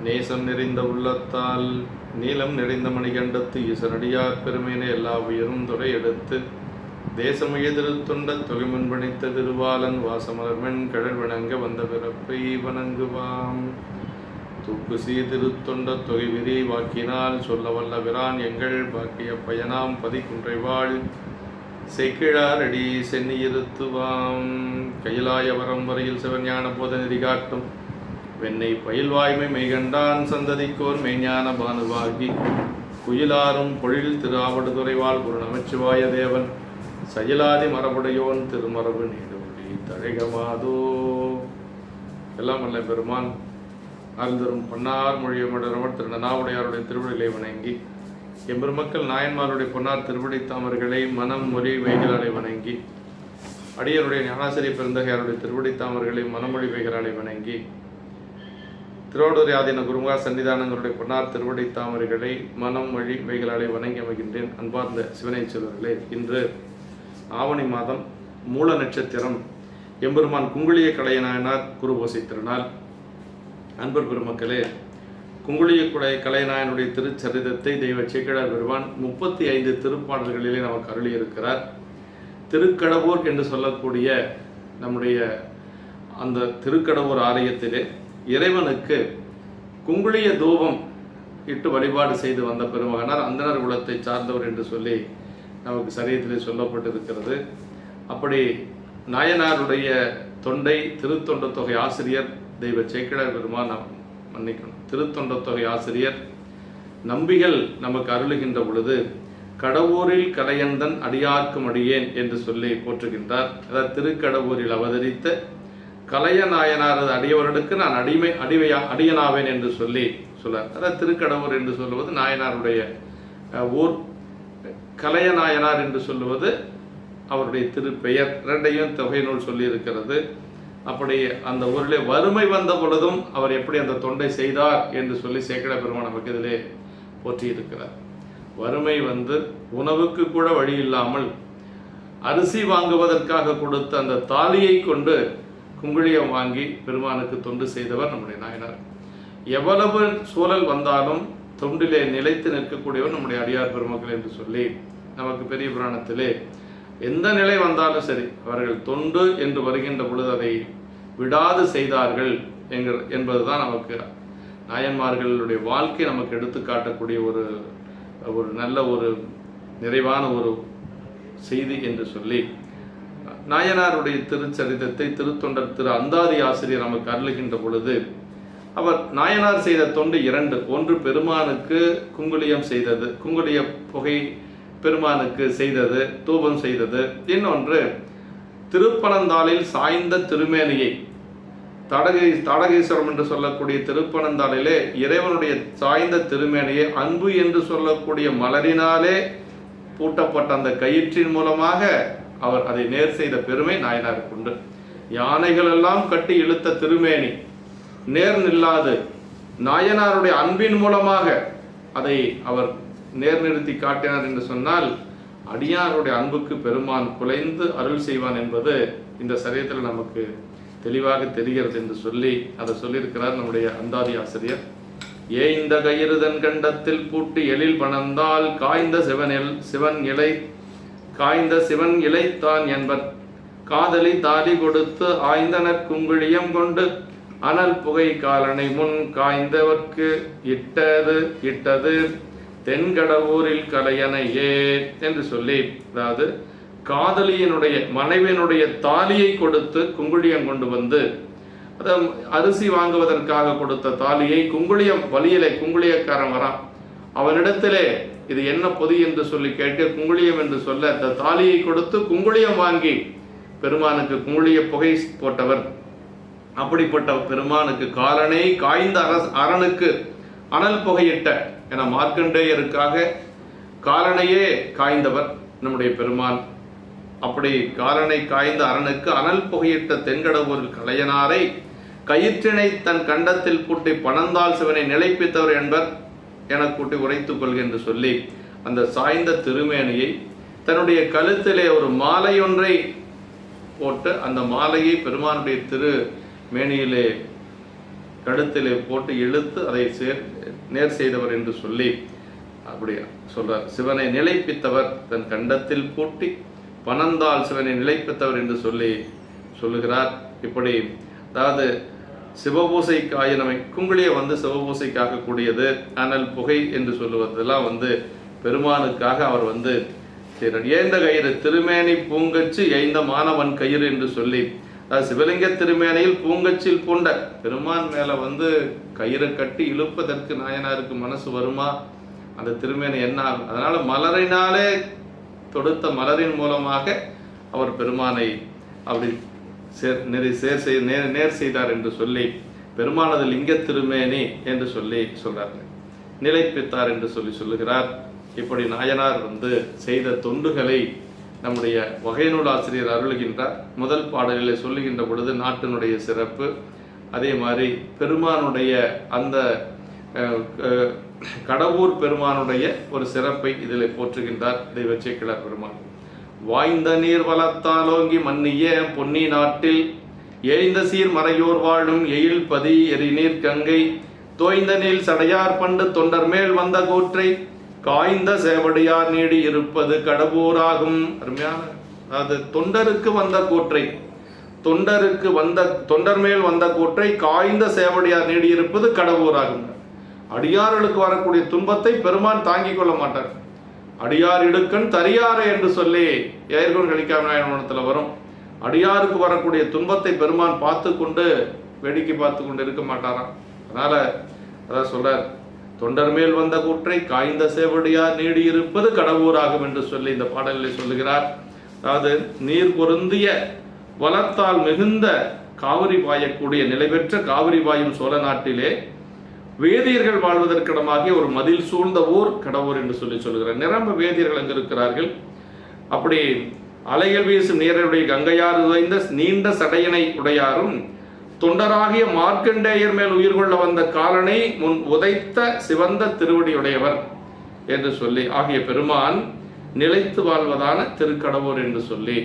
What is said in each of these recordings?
நேசம் நிறைந்த உள்ளத்தால் நீலம் நிறைந்த மணிகண்டத்து ஈசனடியார் பெருமையினை எல்லா உயரும் துறை எடுத்து தேசமைய திருத்தொண்ட தொகைமுன் பணித்த திருவாளன் வாசமலர்மென் கடல் வணங்க வந்த பிறப்பை வணங்குவாம். தூக்கு திருத்தொண்ட தொகை விதி வாக்கினால் சொல்ல வல்ல விரான் எங்கள் பாக்கிய பயனாம் பதிக்குன்றைவாள் செக்கிழாரடி சென்னியிருத்துவாம். கையிலாய வரம் வரையில் சிவஞான போத நெறி காட்டும் வெண்ணை பயில்வாய்மை மெய்கண்டான் சந்ததிக்கோர் மெய்ஞான பானுவாகி குயிலாரும் பொழில் திரு ஆவடுதுறைவாள் குரு நமச்சிவாய தேவன் சயிலாதி மரபுடையோன் திருமரபு நீடுபடி தழைகமாதோ. எல்லாம் வல்ல பெருமான் அருள்தரும் பொன்னார் மொழியமடரவர் திரு நனாவுடையாருடைய திருவிழிகளை வணங்கி எம்பெருமக்கள் நாயன்மாருடைய பொன்னார் திருவிடை தாமர்களை மனம் மொழி வைகளாலை வணங்கி அடியருடைய ஞானாசிரிய பெருந்தகையாருடைய திருவிடை தாமர்களை மனமொழி வைகளாலை வணங்கி திருவாடூர் ஆதீன குருமுகா சன்னிதானங்களுடைய பொன்னார் திருவடை தாமரைகளை மனம் மொழி வைகளாலை வணங்கி அமைகின்றேன். அன்பார்ந்த சிவனை செல்வர்களே, இன்று ஆவணி மாதம் மூல நட்சத்திரம் எம்பெருமான் குங்குளிய கலையநாயனார் குருபோசை திருநாள். அன்பர் பெருமக்களே, குங்குளிய கலையநாயனுடைய திருச்சரிதத்தை தெய்வ சேக்கிழார் பெருமான் 35 திருப்பாடல்களிலே நமக்கு அருளியிருக்கிறார். திருக்கடவூர் என்று சொல்லக்கூடிய நம்முடைய அந்த திருக்கடவூர் ஆலயத்திலே இறைவனுக்கு குங்குளிய தூபம் இட்டு வழிபாடு செய்து வந்த பெருமகனார் அந்தனர் குலத்தை சார்ந்தவர் என்று சொல்லி நமக்கு சரியத்திலே சொல்லப்பட்டிருக்கிறது. அப்படி நாயனாருடைய தொண்டை திருத்தொண்ட தொகை ஆசிரியர் தெய்வ சேக்கிழார் பெருமான் மன்னிக்கணும் திருத்தொண்ட தொகை ஆசிரியர் நம்பிகள் நமக்கு அருளுகின்ற பொழுது கடவுரில் கலையந்தன் அடியார்க்கும் அடியேன் என்று சொல்லி போற்றுகின்றார். அதாவது திருக்கடவுரில் அவதரித்த கலைய நாயனாரது அடியவர்களுக்கு நான் அடியனாவேன் என்று சொல்லி சொல்லார். அதாவது திருக்கடவுர் என்று சொல்லுவது நாயனாருடைய ஊர், கலைய நாயனார் என்று சொல்லுவது அவருடைய திருப்பெயர். இரண்டையும் தொகை நூல் சொல்லி இருக்கிறது. அப்படி அந்த ஊரிலே வறுமை வந்த பொழுதும் அவர் எப்படி அந்த தொண்டை செய்தார் என்று சொல்லி சேக்கிழ பெருமான் நமக்கு இதிலே போற்றியிருக்கிறார். வறுமை வந்து உணவுக்கு கூட வழி இல்லாமல் அரிசி வாங்குவதற்காக கொடுத்த அந்த தாலியை கொண்டு குங்குளியம் வாங்கி பெருமானுக்கு தொண்டு செய்தவர் நம்முடைய நாயனார். எவ்வளவு சூழல் வந்தாலும் தொண்டிலே நிலைத்து நிற்கக்கூடியவர் நம்முடைய அடியார் பெருமக்கள் என்று சொல்லி நமக்கு பெரிய புராணத்திலே எந்த நிலை வந்தாலும் சரி அவர்கள் தொண்டு என்று வருகின்ற பொழுது அதை விடாது செய்தார்கள் என்பதுதான் நமக்கு நாயன்மார்களுடைய வாழ்க்கை நமக்கு எடுத்து காட்டக்கூடிய ஒரு நல்ல ஒரு நிறைவான ஒரு செய்தி என்று சொல்லி நாயனாருடைய திருச்சரிதத்தை திருத்தொண்டர் திரு அந்தாதி ஆசிரியர் நமக்கு அருளுகின்ற பொழுது அவர் நாயனார் செய்த தொண்டு 2. ஒன்று பெருமானுக்கு குங்குளியம் செய்தது, குங்குளிய புகை பெருமானுக்கு செய்தது, தூபம் செய்தது. இன்னொன்று திருப்பனந்தாளில் சாய்ந்த திருமேனியை தாடகேஸ்வரம் என்று சொல்லக்கூடிய திருப்பனந்தாளிலே இறைவனுடைய சாய்ந்த திருமேனியை அன்பு என்று சொல்லக்கூடிய மலரினாலே பூட்டப்பட்ட அந்த கயிற்றின் மூலமாக அவர் அதை நேர் செய்த பெருமை நாயனாருக்கு உண்டு. யானைகள் எல்லாம் கட்டி இழுத்த திருமேனி நேர் நில்லாது நாயனாருடைய அன்பின் மூலமாக அதை அவர் நேர் நிறுத்தி காட்டினார் என்று சொன்னால் அடியாருடைய அன்புக்கு பெருமான் குலைந்து அருள் செய்வான் என்பது இந்த சரியத்தில் நமக்கு தெளிவாக தெரிகிறது என்று சொல்லி அதை சொல்லியிருக்கிறார் நம்முடைய அந்தாதி ஆசிரியர். ஏய்ந்த கயிறுதன் கண்டத்தில் பூட்டி எழில் பணந்தால் காய்ந்த சிவன் இலைத்தான் என்பர் காதலி தாலி கொடுத்து ஆய்ந்தனர் குங்குளியம் கொண்டு அனல் புகை காலனை முன் காய்ந்தவர்க்கு இட்டது தென்கடவூரில் கலையனையே என்று சொல்லி, அதாவது காதலியினுடைய மனைவியினுடைய தாலியை கொடுத்து குங்குளியம் கொண்டு வந்து, அதாவது அரிசி வாங்குவதற்காக கொடுத்த தாலியை குங்குளியம் வழியிலே குங்குளியக்காரன் வரான், அவனிடத்திலே இது என்ன பொதி என்று சொல்லி கேட்டு குங்குளியம் என்று சொல்ல அந்த தாலியை கொடுத்து குங்குளியம் வாங்கி பெருமானுக்கு குங்குளிய புகை போட்டவர். அப்படிப்பட்ட பெருமானுக்கு காலனை காய்ந்த அரணுக்கு அனல் புகையிட்ட என மார்க்கண்டேயருக்காக காலனையே காய்ந்தவர் நம்முடைய பெருமான். அப்படி காலனை காய்ந்த அரணுக்கு அனல் புகையிட்ட தென்கடவூரில் கலையனாரை கயிற்றினை தன் கண்டத்தில் பூட்டி பணந்தால் சிவனை நிலைப்பித்தவர் என்பர் என கூட்டி உரைத்துக் கொள்க என்று சொல்லி அந்த சாய்ந்த திருமேனியை தன்னுடைய கழுத்திலே ஒரு மாலை ஒன்றை போட்டு அந்த மாலையை பெருமானுடைய திரு மேனியிலே கழுத்திலே போட்டு இழுத்து அதை நேர் செய்தவர் என்று சொல்லி அப்படி சொல்றார். சிவனை நிலைப்பித்தவர் தன் கண்டத்தில் பூட்டி பனந்தால் சிவனை நிலைப்பித்தவர் என்று சொல்லி சொல்லுகிறார். இப்படி அதாவது சிவபூசைக்காக நம்மை குங்குளியை சிவபூசைக்காக கூடியது, அனல் புகை என்று சொல்லுவதெல்லாம் பெருமானுக்காக அவர் ஏந்த கயிறு திருமேனி பூங்கச்சு எய்ந்த மாணவன் கயிறு என்று சொல்லி, சிவலிங்க திருமேனியில் பூங்கச்சில் பூண்ட பெருமான் மேல கயிறை கட்டி இழுப்பதற்கு நாயனாருக்கு மனசு வருமா? அந்த திருமேனி என்ன ஆகும்? அதனால மலரினாலே தொடுத்த மலரின் மூலமாக அவர் பெருமானை அப்படி நேர் செய்தார் என்று சொல்லி பெருமானது லிங்க திருமேனி என்று சொல்லி சொல்றார்கள். நிலைப்பித்தார் என்று சொல்லுகிறார். இப்படி நாயனார் செய்த தொண்டுகளை நம்முடைய வகைநூல் ஆசிரியர் அருளுகின்றார். முதல் பாடலிலே சொல்லுகின்ற பொழுது நாட்டினுடைய சிறப்பு, அதே மாதிரி பெருமானுடைய அந்த கடவுர் பெருமானுடைய ஒரு சிறப்பை இதில் போற்றுகின்றார் தெய்வ சேக்கிழார் பெருமான். வாய்ந்த நீர் வளர்த்தாலோங்கி மன்னிய பொன்னி நாட்டில் ஏய்ந்த சீர் மறையோர் வாழும் எயில் பதி எரிநீர் கங்கை தோய்ந்த நீள் சடையார் பண்டு தொண்டர் மேல் வந்த கூற்றை காய்ந்த சேவடியார் நீடி இருப்பது கடவுராகும். அருமையான, அது தொண்டருக்கு வந்த கூற்றை, தொண்டர் மேல் வந்த கூற்றை காய்ந்த சேவடியார் நீடி இருப்பது கடவுராகும். அடியார்களுக்கு வரக்கூடிய துன்பத்தை பெருமான் தாங்கிக் கொள்ள மாட்டார். அடியார் இடுக்கண் தரியாரே என்று சொல்லி ஏர்கோன் கலிக்காமத்தில் வரும். அடியாருக்கு வரக்கூடிய துன்பத்தை பெருமான் பார்த்து கொண்டு வேடிக்கை பார்த்து கொண்டு இருக்க மாட்டாராம். அதனால அதான் சொல்றார், தொண்டர் மேல் வந்த கூற்றை காய்ந்த சேவடியார் நீடி இருப்பது கடவுராகும் என்று சொல்லி இந்த பாடலில் சொல்லுகிறார். அதாவது நீர் பொருந்திய வளர்த்தால் மிகுந்த காவிரி பாயக்கூடிய நிலை பெற்ற காவிரி பாயும் சோழ நாட்டிலே வேதியர்கள் வாழ்வதற்கிடமாகிய ஒரு மதில் சூழ்ந்த ஊர் கடவுர் என்று சொல்லுகிறார். நிரம்ப வேதியர்கள் அங்கு இருக்கிறார்கள். அப்படி அலைகள் வீசும் நீருடைய கங்கையார் உதைந்த நீண்ட சடையனை உடையாரும் தொண்டராகிய மார்க்கண்டேயர் மேல் உயிர் கொள்ள வந்த காலனை முன் உதைத்த சிவந்த திருவடியுடையவர் என்று சொல்லி ஆகிய பெருமான் நிலைத்து வாழ்வதான திருக்கடவுர் என்று சொல்லி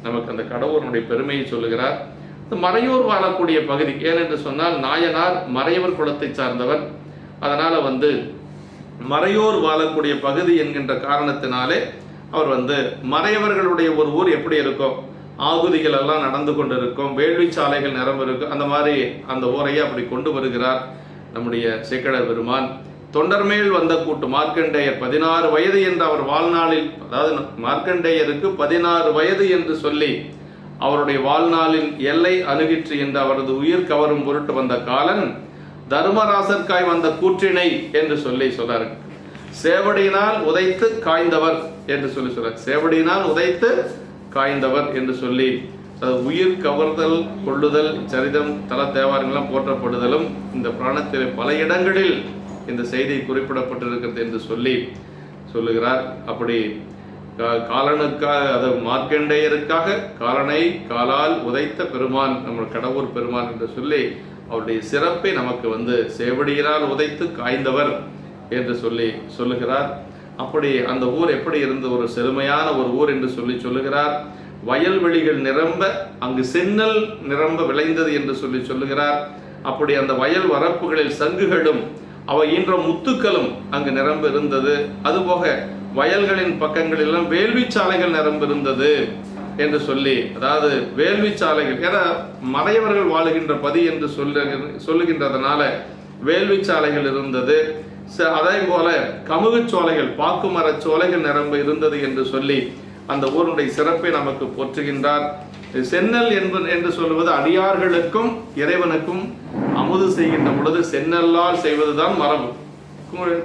நமக்கு அந்த கடவுருடைய பெருமையை சொல்லுகிறார். மறையூர் வாழக்கூடிய பகுதி ஏனென்று சொன்னால் நாயனார் மறையவர் குலத்தை சார்ந்தவர். அதனால மறையூர் வாழக்கூடிய பகுதி என்கின்ற காரணத்தினாலே அவர் மறையவர்களுடைய ஒரு ஊர் எப்படி இருக்கும், ஆகுதிகள் எல்லாம் நடந்து கொண்டு இருக்கும், வேள்வி சாலைகள் நிரம்ப இருக்கும். அந்த மாதிரி அந்த ஊரையை அப்படி கொண்டு வருகிறார் நம்முடைய சேக்கிழார் பெருமான். தொண்டர் மேல் வந்த கூட்டு மார்க்கண்டேயர் 16 வயது என்று அவர் வாழ்நாளில், அதாவது மார்க்கண்டேயருக்கு 16 வயது என்று சொல்லி அவருடைய வாழ்நாளின் எல்லை அணுகிற்று என்று அவரது உயிர் கவரும் பொருட்டு வந்த காலன் தர்மராசர்காய் வந்த கூற்றினை என்று சொல்லி சொல்றாரு. சேவடியினால் உதைத்து காய்ந்தவர் என்று சொல்லி சொல்றார். சேவடியினால் உதைத்து காய்ந்தவர் என்று சொல்லி உயிர் கவர்தல் கொள்ளுதல் சரிதம் தல தேவாரங்களாம் போற்றப்படுதலும் இந்த புராணத்தில் பல இடங்களில் இந்த செய்தி குறிப்பிடப்பட்டிருக்கிறது என்று சொல்லி சொல்லுகிறார். அப்படி காலனுக்காக, அது மார்க்கண்டேயருக்காக காலனை காலால் உதைத்த பெருமான் நம்ம கடவுர் பெருமான் என்று சொல்லி அவருடைய சிறப்பை நமக்கு சேவடியினால் உதைத்து காய்ந்தவர் என்று சொல்லி சொல்லுகிறார். அப்படி அந்த ஊர் எப்படி இருந்த ஒரு செழுமையான ஒரு ஊர் என்று சொல்லி சொல்லுகிறார். வயல்வெளிகள் நிரம்ப அங்கு சென்னல் நிரம்ப விளைந்தது என்று சொல்லி சொல்லுகிறார். அப்படி அந்த வயல் வரப்புகளில் சங்குகளும் அவை ஈன்ற முத்துக்களும் அங்கு நிரம்ப இருந்தது. அதுபோக வயல்களின் பக்கங்களெல்லாம் வேள்வி சாலைகள் நிரம்ப இருந்தது என்று சொல்லி, அதாவது வேள்வி சாலைகள் என மறையவர்கள் வாழுகின்ற பதி என்று சொல்லுகின்றதுனால வேள்வி சாலைகள் இருந்தது. அதே போல கமுகு சோலைகள், பாக்கு மர சோலைகள் நிரம்ப இருந்தது என்று சொல்லி அந்த ஊருடைய சிறப்பை நமக்கு போற்றுகின்றார். சென்னல் என்று சொல்லுவது அடியார்களுக்கும் இறைவனுக்கும் அமுது செய்கின்ற பொழுது சென்னல்லால் செய்வதுதான் மரபு.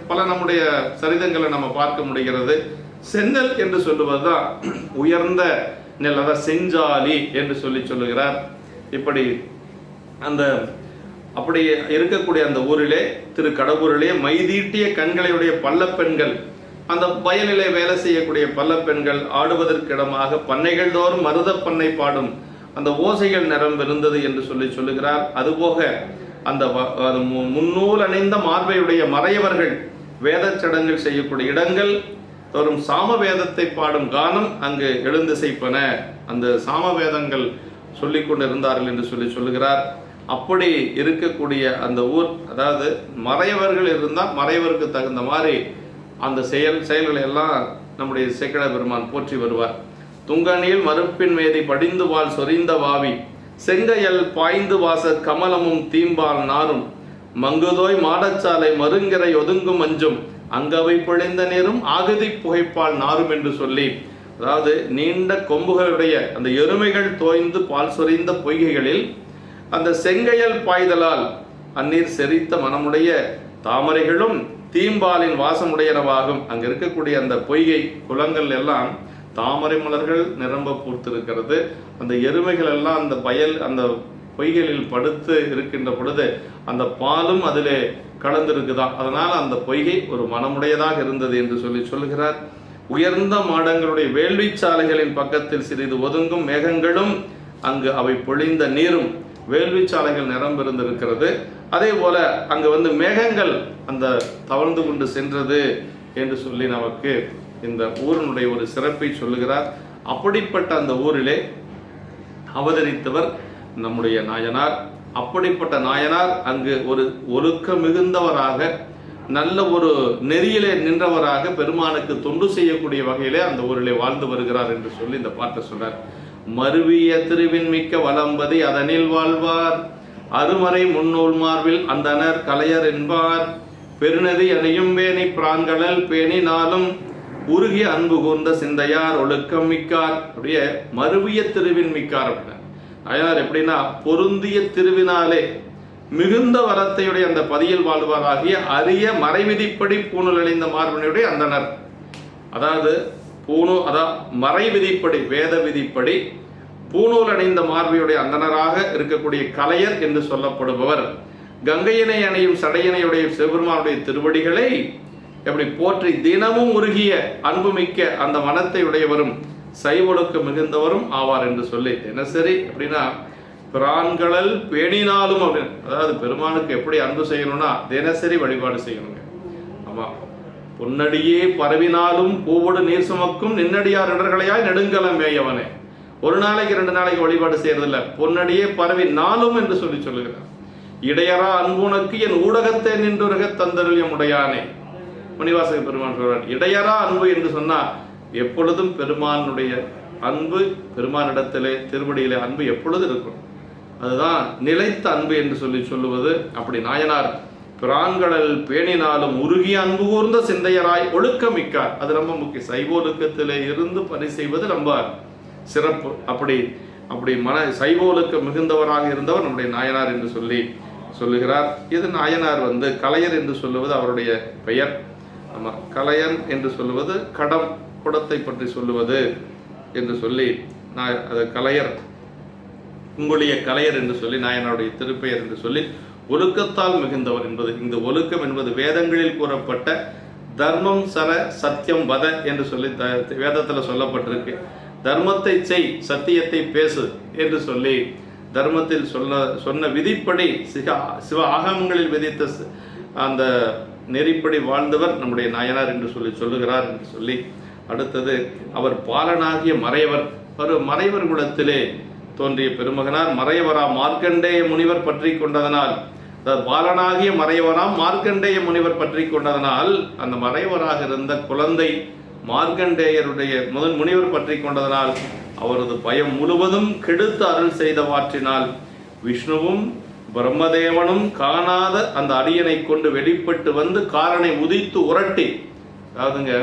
பல நம்முடைய சரிதங்களை நம்ம பார்க்க முடிகிறது. சென்னல் என்று சொல்லுவதுதான் உயர்ந்த நெல், அதான் செஞ்சாலி என்று சொல்லுகிறார். இப்படி அந்த அப்படி இருக்கக்கூடிய அந்த ஊரிலே திரு கடவுரிலே மைதீட்டிய கண்களையுடைய பல்லப்பெண்கள், அந்த வயலிலே வேலை செய்யக்கூடிய பல்லப்பெண்கள் ஆடுவதற்கிடமாக பண்ணைகள் தோறும் மருத பண்ணை பாடும் அந்த ஓசைகள் நிரம்ப இருந்தது என்று சொல்லுகிறார். அதுபோக அந்த முன்னூல் அணிந்த மார்பையுடைய மறையவர்கள் வேத சடங்குகள் செய்யக்கூடிய இடங்கள் தோறும் சாமவேதத்தை பாடும் கானம் அங்கு எழுந்திசைப்பன, அந்த சாமவேதங்கள் சொல்லிக் கொண்டு இருந்தார்கள் என்று சொல்லுகிறார். அப்படி இருக்கக்கூடிய அந்த ஊர், அதாவது மறையவர்கள் இருந்தால் மறையவருக்கு தகுந்த மாதிரி அந்த செயல்களை எல்லாம் நம்முடைய சேக்கிழ பெருமான் போற்றி வருவார். துங்கனில் மறுப்பின் மேதி படிந்து வால் சொரிந்த வாவி செங்கையல் பாய்ந்து வாச கமலமும் தீம்பால் நாரும் மங்குதோய் மாடச்சாலை மருங்கரை ஒதுங்கும் அஞ்சும் அங்கவை பொழிந்த நேரும் ஆகுதி புகைப்பால் நாரும் என்று சொல்லி, அதாவது நீண்ட கொம்புகளுடைய அந்த எருமைகள் தோய்ந்து பால் சொரிந்த பொய்கைகளில் அந்த செங்கையல் பாய்தலால் அந்நீர் செறித்த மனமுடைய தாமரைகளும் தீம்பாலின் வாசமுடையனவாகும். அங்க இருக்கக்கூடிய அந்த பொய்கை குளங்கள் எல்லாம் தாமரை மலர்கள் நிரம்ப பூத்திருக்கிறது. அந்த எருமைகள் எல்லாம் அந்த அந்த பொய்களில் படுத்து இருக்கின்ற பொழுது அந்த பாலும் அதிலே கலந்திருக்குதான். அதனால அந்த பொய்கை ஒரு மனமுடையதாக இருந்தது என்று சொல்லுகிறார். உயர்ந்த மாடங்களுடைய வேள்வி சாலைகளின் பக்கத்தில் சிறிது ஒதுங்கும் மேகங்களும் அங்கு அவை பொழிந்த நீரும், வேள்வி சாலைகள் நிரம்பிருந்திருக்கிறது. அதே போல அங்கு மேகங்கள் அந்த தவழ்ந்து கொண்டு சென்றது என்று சொல்லி நமக்கு இந்த ஊரினுடைய ஒரு சிறப்பை சொல்லுகிறார். அப்படிப்பட்ட அந்த ஊரிலே அவதரித்தவர் நம்முடைய நாயனார். அப்படிப்பட்ட நாயனார் அங்கு ஒரு ஒழுக்க மிகுந்தவராக, நல்ல ஒரு நெறியிலே நின்றவராக, பெருமானுக்கு தொண்டு செய்யக்கூடிய வகையிலே அந்த ஊரிலே வாழ்ந்து வருகிறார் என்று சொல்லி இந்த பாட்டை சொல்றார். மருவிய திருவின் மிக்க வலம்பதி அதனில் வாழ்வார் அருமறை முன்னூல் மார்பில் அந்தனர் கலையர் என்பார் பெருநதி அணியும் பேணி பிரான்களல் பேணி நாளும் உருகிய அன்பு கூர்ந்த சிந்தையார் ஒழுக்கம் மிக்கார். அப்படியே மருவிய திருவின் மிக்கார் அப்படின்னா நாயனார் எப்படின்னா பொருந்திய திருவினாலே மிகுந்த வரத்தையுடைய அந்த பதியில் வாழ்வாராகிய அரிய மறைவிதிப்படி பூணூல் அணிந்த மார்பினுடைய அந்தனர். அதாவது மறை விதிப்படி வேத விதிப்படி பூணூல் அணிந்த மார்பியுடைய அந்தனராக இருக்கக்கூடிய கலையர் என்று சொல்லப்படுபவர் கங்கையினை அணையும் சடையனையுடைய சிவபெருமானுடைய திருவடிகளை எப்படி போற்றி தினமும் உருகிய அன்புமிக்க அந்த மனத்தை உடையவரும் சைவொழுக்க மிகுந்தவரும் ஆவார் என்று சொல்லி தினசரி எப்படின்னா பிரான்களல் பேணினாலும் அப்படின்னு, அதாவது பெருமானுக்கு எப்படி அன்பு செய்யணும்னா தினசரி வழிபாடு செய்யணுங்க. ஆமா, பொன்னடியே பரவினாலும் பூவோடு நீர் சுமக்கும் நின்னடியார் இடர்களையாய் நெடுங்கலம் மேயவனே. ஒரு நாளைக்கு 2 நாளைக்கு வழிபாடு செய்யறதில்ல, பொன்னடியே பரவினாலும் என்று சொல்லுகிறார். இடையரா அன்புனக்கு என் ஊடகத்தை நின்றுருக தந்தருளியம் உடையானே. மணிவாசக பெருமான் சொல்றார், இடையரா அன்பு என்று சொன்னா எப்பொழுதும் பெருமானுடைய அன்பு, பெருமானிடத்திலே திருவடியிலே அன்பு எப்பொழுது இருக்கும், அதுதான் நிலைத்த அன்பு என்று சொல்லுவது. அப்படி நாயனார் பிரான்களல் பேணினாலும் உருகிய அன்பு கூர்ந்த சிந்தையராய் ஒழுக்கமிக்கார். அது ரொம்ப முக்கியம். சைவோலுக்கத்திலே இருந்து பணி செய்வது ரொம்ப சிறப்பு. அப்படி சைவோலுக்க மிகுந்தவராக இருந்தவர் நம்முடைய நாயனார் என்று சொல்லுகிறார். இது நாயனார் கலையர் என்று சொல்லுவது அவருடைய பெயர். ஆமா, கலையன் என்று சொல்லுவது குடத்தை பற்றி சொல்லுவது என்று சொல்லி அது கலையர், உங்களுடைய கலையர் என்று சொல்லி நாயனாருடைய திருப்பெயர் என்று சொல்லி ஒழுக்கத்தால் மிகுந்தவர் என்பது. இந்த ஒழுக்கம் என்பது வேதங்களில் கூறப்பட்ட தர்மம் சர சத்தியம் வத என்று சொல்லி வேதத்தில் சொல்லப்பட்டிருக்கு. தர்மத்தை செய், சத்தியத்தை பேசு என்று சொல்லி தர்மத்தில் சொன்ன விதிப்படி சிவ ஆகமங்களில் விதித்த அந்த நெறிப்படி வாழ்ந்தவர் நம்முடைய நாயனார் என்று சொல்லுகிறார் என்று சொல்லி, அடுத்தது அவர் பாலனாகிய மறையவர். ஒரு மறைவர் குலத்திலே தோன்றிய பெருமகனார். மறையவராம் மார்க்கண்டேய முனிவர் பற்றி கொண்டதனால், பாலனாகிய மறையவராம் மார்க்கண்டேய முனிவர் பற்றி கொண்டதனால், அந்த மறைவராக இருந்த குழந்தை மார்க்கண்டேயருடைய முனிவர் பற்றி கொண்டதனால் அவரது பயம் முழுவதும் கெடுத்து அருள் செய்தவாற்றினால் விஷ்ணுவும் பிரம்மதேவனும் காணாத அந்த அடியனை கொண்டு வெளிப்பட்டு காரனை உதித்து உரட்டி, அதாவதுங்க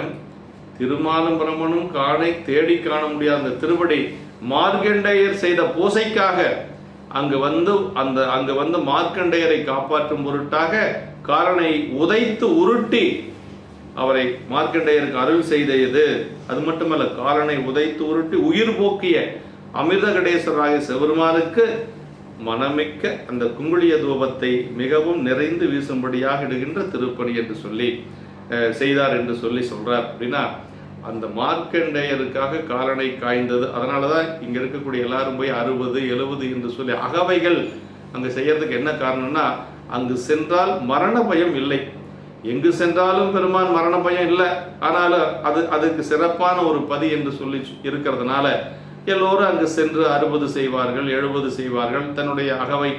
திருமாலும் பிரம்மனும் காணை தேடி காண முடியாத அந்த திருவடி மார்க்கண்டேயர் செய்த பூசைக்காக அங்கு வந்து மார்க்கண்டேயரை காப்பாற்றும் பொருட்டாக காரனை உதைத்து உருட்டி அவரை மார்க்கண்டேயருக்கு அருள் செய்தது. அது மட்டுமல்ல, காரனை உதைத்து உருட்டி உயிர் போக்கிய அமிர்தகடேஸ்வராகிய சிவபெருமானுக்கு மனமிக்க அந்த குங்குளிய தூபத்தை மிகவும் நிறைந்து வீசும்படியாக இடுகின்ற திருப்பணி என்று சொல்லி செய்தார் என்று சொல்றார். அப்படின்னா அந்த மார்க்கண்டேயருக்காக காலனை காய்ந்தது. அதனாலதான் இங்க இருக்கக்கூடிய எல்லாரும் போய் 60, 70 என்று சொல்லி அகவைகள் அங்கு செய்யறதுக்கு என்ன காரணம்னா, அங்கு சென்றால் மரண பயம் இல்லை. எங்கு சென்றாலும் பெருமான் மரண பயம் இல்லை. ஆனாலும் அதுக்கு சிறப்பான ஒரு பதி என்று சொல்லி இருக்கிறதுனால எல்லோரும் அங்கு சென்று 60 செய்வார்கள், 70 செய்வார்கள். தன்னுடைய அகவை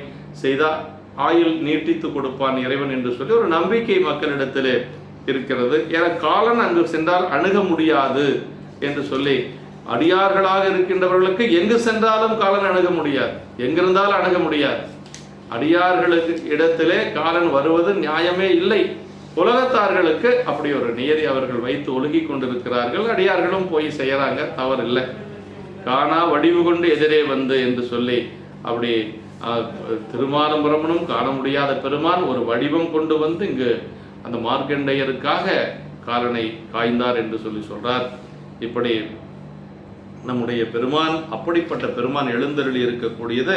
செய்தால் ஆயுள் நீட்டித்து கொடுப்பான் இறைவன் என்று சொல்லி ஒரு நம்பிக்கை மக்களிடத்திலே இருக்கிறது. ஏன்னா காலன் அங்கு சென்றால் அணுக முடியாது என்று சொல்லி அடியார்களாக இருக்கின்றவர்களுக்கு எங்கு சென்றாலும் காலன் அணுக முடியாது, எங்கிருந்தாலும் அணுக முடியாது. அடியார்களுக்கு இடத்திலே காலன் வருவது நியாயமே இல்லை. உலகத்தார்களுக்கு அப்படி ஒரு நியதி அவர்கள் வைத்து ஒழுகி கொண்டிருக்கிறார்கள். அடியார்களும் போய் செய்யறாங்க, தவறில்லை. காணா வடிவு கொண்டு எதிரே வந்து என்று சொல்லி அப்படி திருமாலும் பிரமனும் காண முடியாத பெருமான் ஒரு வடிவம் கொண்டு வந்து இங்கு அந்த மார்க்கண்டேயருக்காக காலனை காய்ந்தார் என்று சொல்லி சொல்றார். இப்படி நம்முடைய பெருமான், அப்படிப்பட்ட பெருமான் எழுந்தருளி இருக்கக்கூடியது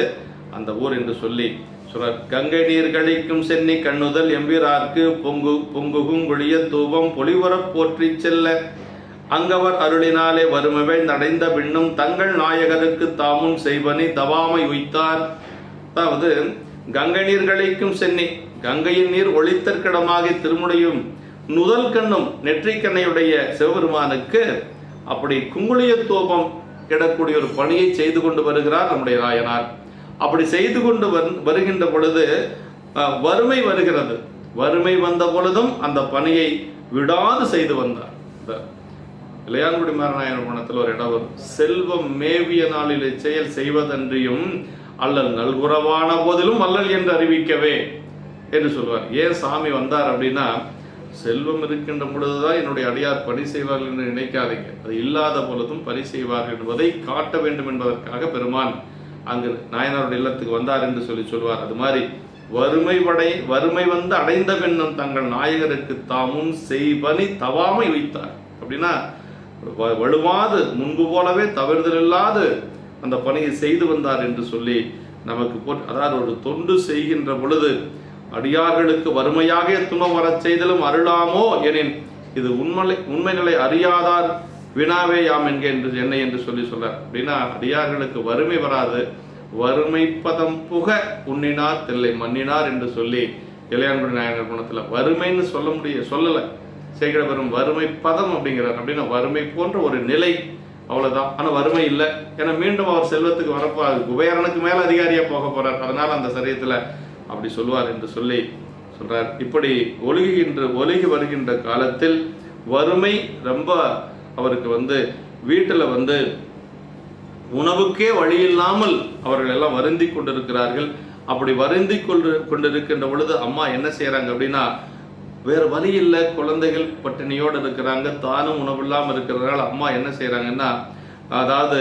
அந்த ஊர் என்று சொல்லி சொல்றார். கங்கை நீர் கழிக்கும் சென்னி கண்ணுதல் எம்பிரார்க்கு பொங்குகும் குழிய தூபம் பொலிவரப் போற்றி செல்ல அங்கவர் அருளினாலே வறுமவை நடைந்த பின்னும் தங்கள் நாயகருக்கு தாமும் செய்வனி தவாமை உய்த்தார். அதாவது கங்கை நீர் கழிக்கும் சென்னி, கங்கையின் நீர் ஒளித்தற்கிடமாகி திருமுடியும் நுதல் கண்ணும் நெற்றிக்கண்ணையுடைய சிவபெருமானுக்கு அப்படி குங்குளிய தூபம் கிடக்கூடிய ஒரு பணியை செய்து கொண்டு வருகிறார் நம்முடைய நாயனார். அப்படி செய்து கொண்டு வருகின்ற பொழுது வறுமை வருகிறது. வறுமை வந்த பொழுதும் அந்த பணியை விடாது செய்து வந்தார். இளையான்குடி மாரநாயகர் மனத்தில் ஒரு இடம் வரும். செல்வம் மேவிய நாளிலே செயல் செய்வதன்றியும் அல்லல் நல்குறவான போதிலும் அல்லல் என்று அறிவிக்கவே என்று சொல்வார். ஏன் சாமி வந்தார் அப்படின்னா, செல்வம் இருக்கின்ற பொழுதுதான் என்னுடைய அடியார் பணி செய்வார்கள் என்று நினைக்காதீங்க, அது இல்லாத பொழுதும் பணி செய்வார்கள் என்பதை காட்ட வேண்டும் என்பதற்காக பெருமான் அங்கு நாயனாருடைய இல்லத்துக்கு வந்தார் என்று சொல்லி சொல்வார். அது மாதிரி வறுமை வந்து அடைந்த பின்னும் தங்கள் நாயகருக்கு தாமும் செய்பனி தவாமை வைத்தார். அப்படின்னா வலுவாது முன்பு போலவே தவறுதல் இல்லாது அந்த பணியை செய்து வந்தார் என்று சொல்லி நமக்கு அதாவது ஒரு தொண்டு செய்கின்ற பொழுது அடியார்களுக்கு வறுமையாக துன்பம் வரச் செய்தலும் அருளாமோ எனின் இது உண்மை நிலை அறியாதார் வினாவே யாம் என்னை என்று சொல்லி சொல்றார். அப்படின்னா அடியார்களுக்கு வறுமை வராது, வறுமை பதம் புக உண்ணினார் தில்லை மன்னினார் என்று சொல்லி இளையான்குடி நாயகர் குணத்துல வறுமைன்னு சொல்லல சேகர வரும் வறுமை பதம் அப்படிங்கிறார். அப்படின்னா வறுமை போன்ற ஒரு நிலை, அவ்வளவுதான். ஆனா வறுமை இல்லை. ஏன்னா மீண்டும் அவர் செல்வத்துக்கு வரப்போ குபேரனுக்கு மேல அதிகாரியா போக போறார். அதனால அந்த சரியத்துல அப்படி சொல்வார் என்று சொல்லி சொல்றார். இப்படி ஒழுகி வருகின்ற காலத்தில் வறுமை ரொம்ப அவருக்கு வீட்டில் உணவுக்கே வழி இல்லாமல் அவர்கள் எல்லாம் வருந்தி கொண்டிருக்கிறார்கள். அப்படி வருந்தி கொண்டிருக்கின்ற பொழுது அம்மா என்ன செய்யறாங்க அப்படின்னா, வேற வழி இல்லை, குழந்தைகள் பட்டினியோடு இருக்கிறாங்க, தானும் உணவு இல்லாமல் இருக்கிறதுனால அம்மா என்ன செய்யறாங்கன்னா, அதாவது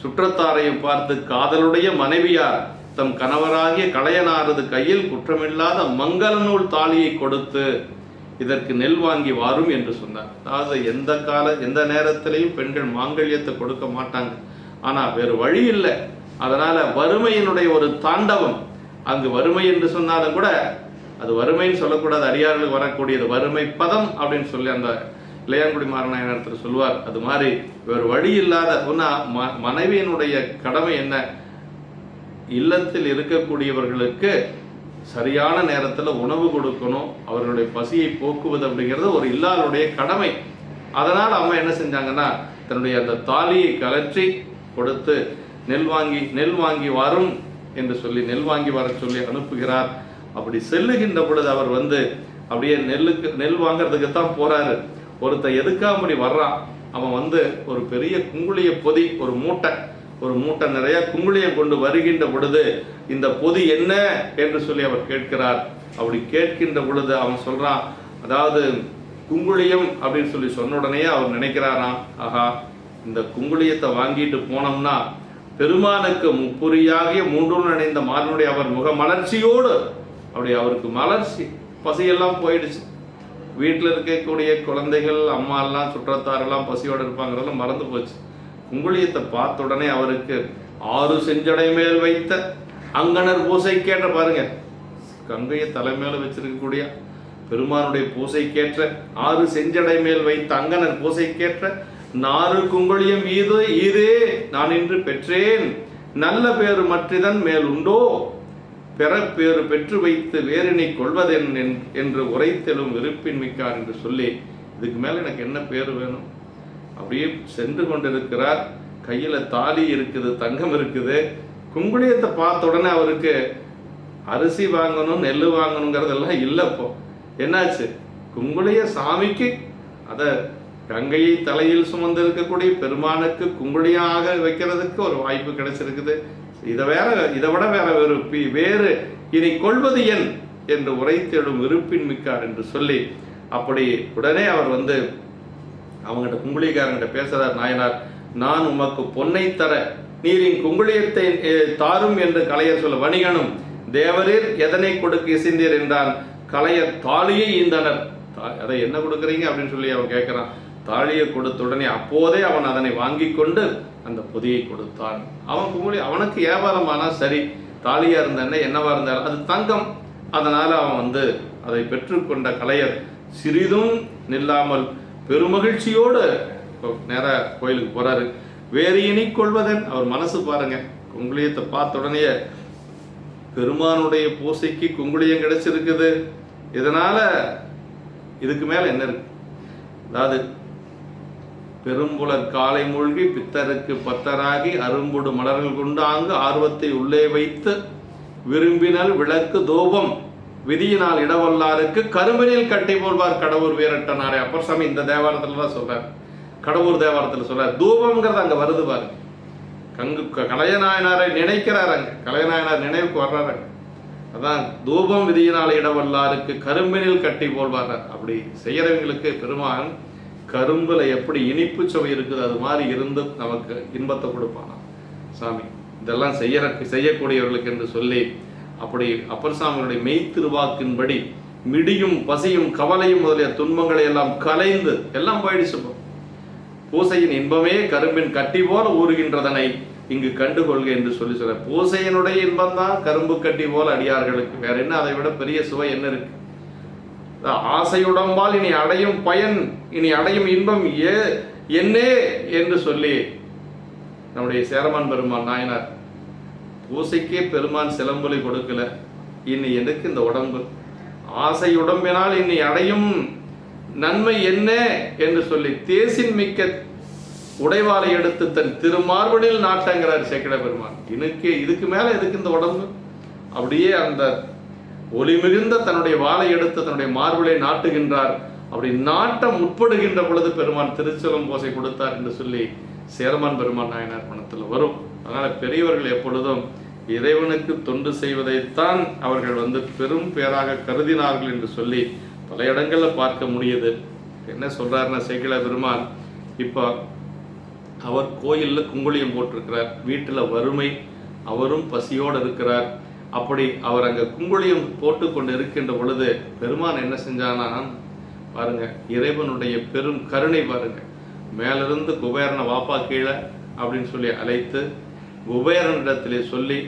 சுற்றத்தாரையும் பார்த்து காதலுடைய மனைவியார் தம் கணவராகிய களையனாரது கையில் குற்றமில்லாத மங்கள நூல் தாலியை கொடுத்து இதற்கு நெல் வாங்கி வாரும் என்று சொன்னார். அதாவது எந்த நேரத்திலையும் பெண்கள் மாங்கல்யத்தை கொடுக்க மாட்டாங்க. ஆனா வேறு வழி இல்லை. அதனால வறுமையினுடைய ஒரு தாண்டவம், அங்கு வறுமை என்று சொன்னாலும் கூட அது வறுமைன்னு சொல்லக்கூடாது, அடியார்களுக்கு வரக்கூடியது வறுமை பதம் அப்படின்னு சொல்லி அந்த இளையான்குடி மாரநாயகர் சொல்லுவார். அது மாதிரி வேறு வழி இல்லாத மனைவியினுடைய கடமை என்ன, இல்லத்தில் இருக்கக்கூடியவர்களுக்கு சரியான நேரத்தில் உணவு கொடுக்கணும், அவர்களுடைய பசியை போக்குவது அப்படிங்கிறது ஒரு இல்லாருடைய கடமை. அதனால் அம்மா என்ன செஞ்சாங்கன்னா, தன்னுடைய அந்த தாலியை கலற்றி கொடுத்து நெல் வாங்கி வரும் என்று சொல்லி நெல் வாங்கி வர சொல்லி அனுப்புகிறார். அப்படி செல்லுகின்ற பொழுது அவர் அப்படியே நெல் வாங்கிறதுக்கு தான் போறாரு. ஒருத்தன் எதுக்காக அப்படி வர்றான், அவன் ஒரு பெரிய குங்குளிய பொதி, ஒரு மூட்டை நிறைய குங்குளியம் கொண்டு வருகின்ற பொழுது இந்த பொதி என்ன என்று சொல்லி அவர் கேட்கிறார். அப்படி கேட்கின்ற பொழுது அவன் சொல்றான், அதாவது குங்குளியம் அப்படின்னு சொல்லி சொன்ன உடனே அவர் நினைக்கிறாராம், ஆஹா இந்த குங்குளியத்தை வாங்கிட்டு போனோம்னா பெருமானுக்கு முப்புரியாகிய மூன்றும் நினைந்த மாறனுடைய அவர் முக மலர்ச்சியோடு அப்படி அவருக்கு மலர்ச்சி, பசியெல்லாம் போயிடுச்சு. வீட்டில் இருக்கக்கூடிய குழந்தைகள் அம்மா எல்லாம் சுற்றத்தாரெல்லாம் பசியோடு இருப்பாங்கிறதெல்லாம் மறந்து போச்சு. குங்குளியத்தை பார்த்த உடனே அவருக்கு 6 செஞ்சடை மேல் வைத்த அங்கனர் பூசைக்கேற்ற, பாருங்க கங்கையை தலைமையில வச்சிருக்கக்கூடிய பெருமானுடைய பூசைக்கேற்ற 6 செஞ்சடை மேல் வைத்த அங்கனர் பூசைக்கேற்ற 4 குங்குளியம் ஈதே நான் இன்று பெற்றேன், நல்ல பேரு மற்றிதன் மேல் உண்டோ, பெறப்பேறு பெற்று வைத்து வேறினை கொள்வதென் என்று உரைத்தலும் விருப்பின் மிக்கார் என்று சொல்லி, இதுக்கு மேல எனக்கு என்ன பேரு வேணும். அப்படியே சென்று கொண்டிருக்கிறார். கையில தாலி இருக்குது, தங்கம் இருக்குது. குங்குளியத்தை பார்த்த உடனே அவருக்கு அரிசி வாங்கணும் நெல் வாங்கணுங்கிறதெல்லாம் இல்லை. இப்போ என்னாச்சு, குங்குளிய சாமிக்கு அதை கங்கையை தலையில் சுமந்து இருக்கக்கூடிய பெருமானுக்கு குங்குளியாக வைக்கிறதுக்கு ஒரு வாய்ப்பு கிடைச்சிருக்குது. இதை விட வேறு இனி கொள்வது என் என்று உரைத்தெழும் விருப்பின் மிக்கார் என்று சொல்லி அப்படி உடனே அவர் அவங்ககிட்ட குங்குளியக்காரங்கிட்ட பேசுறார். நாயனார், நான் உமக்கு பொன்னை தர நீரின் குங்குளியத்தை தாரும் என்று கலையர் சொல்ல, வணிகனும் தேவரீர் எதனை கொடுக்க இசைந்தீர் என்றான். கலையர் தாலியை ஈந்தனர். அதை என்ன கொடுக்குறீங்க அப்படின்னு சொல்லி அவன் கேட்கிறான். தாலியை கொடுத்த உடனே அப்போதே அவன் அதனை வாங்கி கொண்டு அந்த பொதியை கொடுத்தான். அவன் அவனுக்கு வியாபாரமானா சரி, தாலியா இருந்த என்னவா இருந்தாலும் அது தங்கம். அதனால அவன் அதை பெற்றுக்கொண்ட கலையர் சிறிதும் நில்லாமல் பெருமகிழ்ச்சியோடு நேர கோயிலுக்கு போறாரு. வேறு இனி கொள்வதன் அவர் மனசு பாருங்க, குங்குளியத்தை பார்த்த உடனே பெருமானுடைய பூசைக்கு குங்குளியம் கிடைச்சிருக்குது. இதனால இதுக்கு மேல என்ன இருக்கு? அதாவது பெரும்புலர் காலை மூழ்கி பித்தருக்கு பத்தராகி அரும்புடு மலர்கள் கொண்டு ஆங்கு ஆர்வத்தை உள்ளே வைத்து விரும்பினல் விளக்கு தூபம் விதியினால் இடவல்லாருக்கு கரும்பினில் கட்டி போல்வார் கடவுர் வீரட்டனாரே. அப்பர் சாமி இந்த தேவாரத்துல தான் சொல்றார், கடவுர் தேவாரத்துல சொல்றார். தூபம்ங்கிறது அங்க வருது பாருங்க. கலையநாயனாரை நினைக்கிறார், அங்க கலையநாயனார் நினைவுக்கு வர்றாரு. அதான் தூபம் விதியினால் இடவல்லாருக்கு கரும்பினில் கட்டி போல்வார். அப்படி செய்யறவங்களுக்கு பெருமான் கரும்புல எப்படி இனிப்பு சுவை இருக்குது அது மாதிரி இருந்து நமக்கு இன்பத்தை கொடுப்பானா சாமி. இதெல்லாம் செய்யக்கூடியவர்களுக்கு என்று சொல்லி அப்படி அப்பர் சாமியுடைய மெய்த்திருவாக்கின்படி மிடியும் பசியும் கவலையும் முதலிய துன்பங்களை எல்லாம் கலைந்து எல்லாம் போயிடுச்சு. பூசையின் இன்பமே கரும்பின் கட்டி போல ஊறுகின்றதனை இங்கு கண்டுகொள்க என்று சொல்ல பூசையினுடைய இன்பம் தான் கரும்பு கட்டி போல அடியார்களுக்கு. வேற என்ன அதை விட பெரிய சுவை என்ன இருக்கு? ஆசையுடம்பால் இனி அடையும் பயன், இனி அடையும் இன்பம் என்னே என்று சொல்லி நம்முடைய சேரமான் பெருமான் நாயனார் பூசைக்கே பெருமான் சிலம்பொலி கொடுக்கல. இனி எனக்கு இந்த உடம்பு ஆசையுடம்பினால் இனி அடையும் நன்மை என்ன என்று சொல்லி தேசின் மிக்க உடைவாளை எடுத்து தன் திருமார்பனில் நாட்டங்கிறார் சேக்கிழ பெருமான். இதுக்கு மேல எதுக்கு இந்த உடம்பு? அப்படியே அந்த ஒளி மிகுந்த தன்னுடைய வாளை எடுத்து தன்னுடைய மார்பிலை நாட்டுகின்றார். அப்படி நாட்ட முற்படுகின்ற பொழுது பெருமான் திருச்சிலம்போசை கொடுத்தார் என்று சொல்லி சேரமான் பெருமான் நாயனார் பணத்தில் வரும். அதனால பெரியவர்கள் எப்பொழுதும் இறைவனுக்கு தொண்டு செய்வதைத்தான் அவர்கள் பெரும் பேராக கருதினார்கள் என்று சொல்லி பல இடங்கள்ல பார்க்க முடியுது. என்ன சொல்றாருன்னா சேக்கிழ பெருமான், இப்போ அவர் கோயில்ல குங்குளியம் போட்டிருக்கிறார், வீட்டுல வறுமை, அவரும் பசியோடு இருக்கிறார். அப்படி அவர் அங்க குங்குளியம் போட்டு கொண்டு இருக்கின்ற பொழுது பெருமான் என்ன செஞ்சானா பாருங்க, இறைவனுடைய பெரும் கருணை பாருங்க. மேலிருந்து குபேரனை வாப்பா கீழே அப்படின்னு சொல்லி அழைத்து குபேரனிடத்திலே சொல்லி,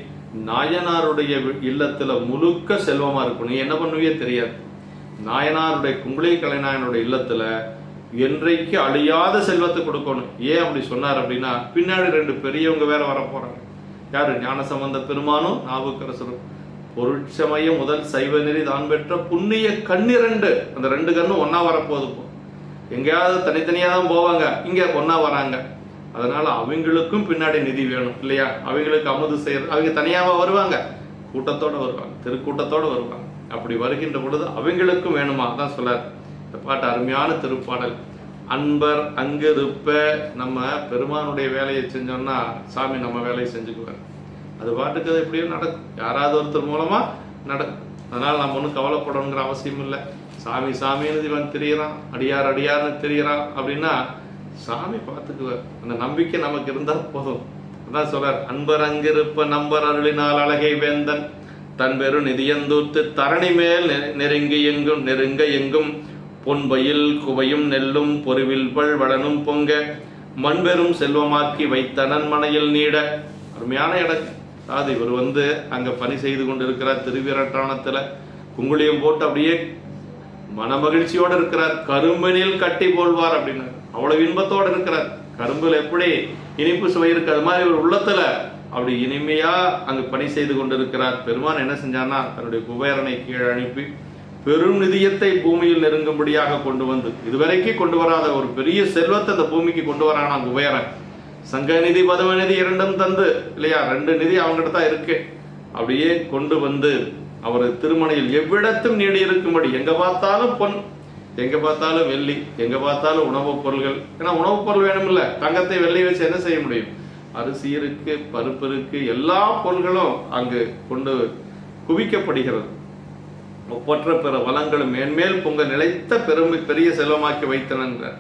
நாயனாருடைய இல்லத்துல முழுக்க செல்வமா இருக்கும், நீ என்ன பண்ணுவியே தெரியாது. நாயனாருடைய குங்குளிய கலைநாயனுடைய இல்லத்துல என்றைக்கு அழியாத செல்வத்தை கொடுக்கணும். ஏன் அப்படி சொன்னார் அப்படின்னா, பின்னாடி 2 பெரியவங்க வேற வர போறாங்க. யாரு? ஞானசம்பந்த பெருமானும் நாவுக்கரசரும். பொருட்சமய முதல் சைவ நெறி தான் பெற்ற புண்ணிய கண்ணிரண்டு, அந்த 2 கண்ணும் ஒன்னா வரப்போகுது. எங்கேயாவது தனித்தனியா தான் போவாங்க, இங்க ஒன்னா வராங்க. அதனால அவங்களுக்கும் பின்னாடி நிதி வேணும் இல்லையா? அவங்களுக்கு அமுது செய்யற, அவங்க தனியாவா வருவாங்க, கூட்டத்தோட வருவாங்க, திருக்கூட்டத்தோட வருவாங்க. அப்படி வருகின்ற பொழுது அவங்களுக்கும் வேணுமா? தான் சொல்றார் இந்த பாட்டு. அருமையான திருப்பாடல். அன்பர் அங்கு இருப்ப, நம்ம பெருமானுடைய வேலையை செஞ்சோம்னா சாமி நம்ம வேலையை செஞ்சுக்குவார். அது பாட்டுக்கு அது எப்படியும் நடக்கும், யாராவது ஒருத்தர் மூலமா நடக்கும். அதனால நம்ம ஒன்றும் கவலைப்படணுங்கிற அவசியம் இல்லை. சாமி சாமின்னு இவன் தெரியறான், அடியார் அடியார்னு தெரியறான் அப்படின்னா சாமி பார்த்துக்குவார். அந்த நம்பிக்கை நமக்கு இருந்தா போதும். அதான் சொல்றார், அன்பர் அங்கிருப்ப நம்பர் அருளினால் அழகை வேந்தன் தன் பெரு நிதியந்தூத்து தரணி மேல் நெருங்க எங்கும் பொன்பயில் குவையும் நெல்லும் பொருவில் பல் வளனும் பொங்க மண்பெரும் செல்வமாக்கி வைத்த நன்மனையில் நீட. அருமையான இடம். அதாவது இவர் அங்க பணி செய்து கொண்டிருக்கிறார். திருவிரட்டானத்துல குங்குளியம் போட்டு அப்படியே மனமகிழ்ச்சியோடு இருக்கிறார். கரும்பினில் கட்டி போல்வார் அப்படின்னு அவ்வளவு இன்பத்தோடு இருக்கிறார். கரும்புல எப்படி இனிப்பு சுவை இருக்கு, அது மாதிரி ஒரு உள்ளத்துல அப்படி இனிமையா அங்கு பணி செய்து கொண்டிருக்கிறார். பெருமான் என்ன செஞ்சான்னா, தன்னுடைய குபேரனை கீழே அனுப்பி பெரும் நிதியத்தை பூமியில் நெருங்கும்படியாக கொண்டு வந்து, இதுவரைக்கும் கொண்டு வராத ஒரு பெரிய செல்வத்தை அந்த பூமிக்கு கொண்டு வரானா குபேரன். சங்க நிதி பதவ நிதி 2ம் தந்து இல்லையா, 2 நிதி அவங்ககிட்ட தான் இருக்கு. அப்படியே கொண்டு வந்து அவர் திருமணையில் எவ்விடத்தும் நீடி இருக்கும்படி, எங்க பார்த்தாலும் பொன், எங்க பார்த்தாலும் வெள்ளி, எங்க பார்த்தாலும் உணவுப் பொருள்கள். ஏன்னா உணவுப் பொருள் வேணும் இல்ல, தங்கத்தை வெள்ளி வச்சு என்ன செய்ய முடியும்? அரிசி இருக்கு, பருப்பு இருக்கு, எல்லா பொருள்களும் அங்கு கொண்டு குவிக்கப்படுகிறது. ஒப்பற்ற பிற வளங்களும் மேன்மேல் பொங்க நிலைத்த பெரிய செல்வமாக்கி வைத்தனர்.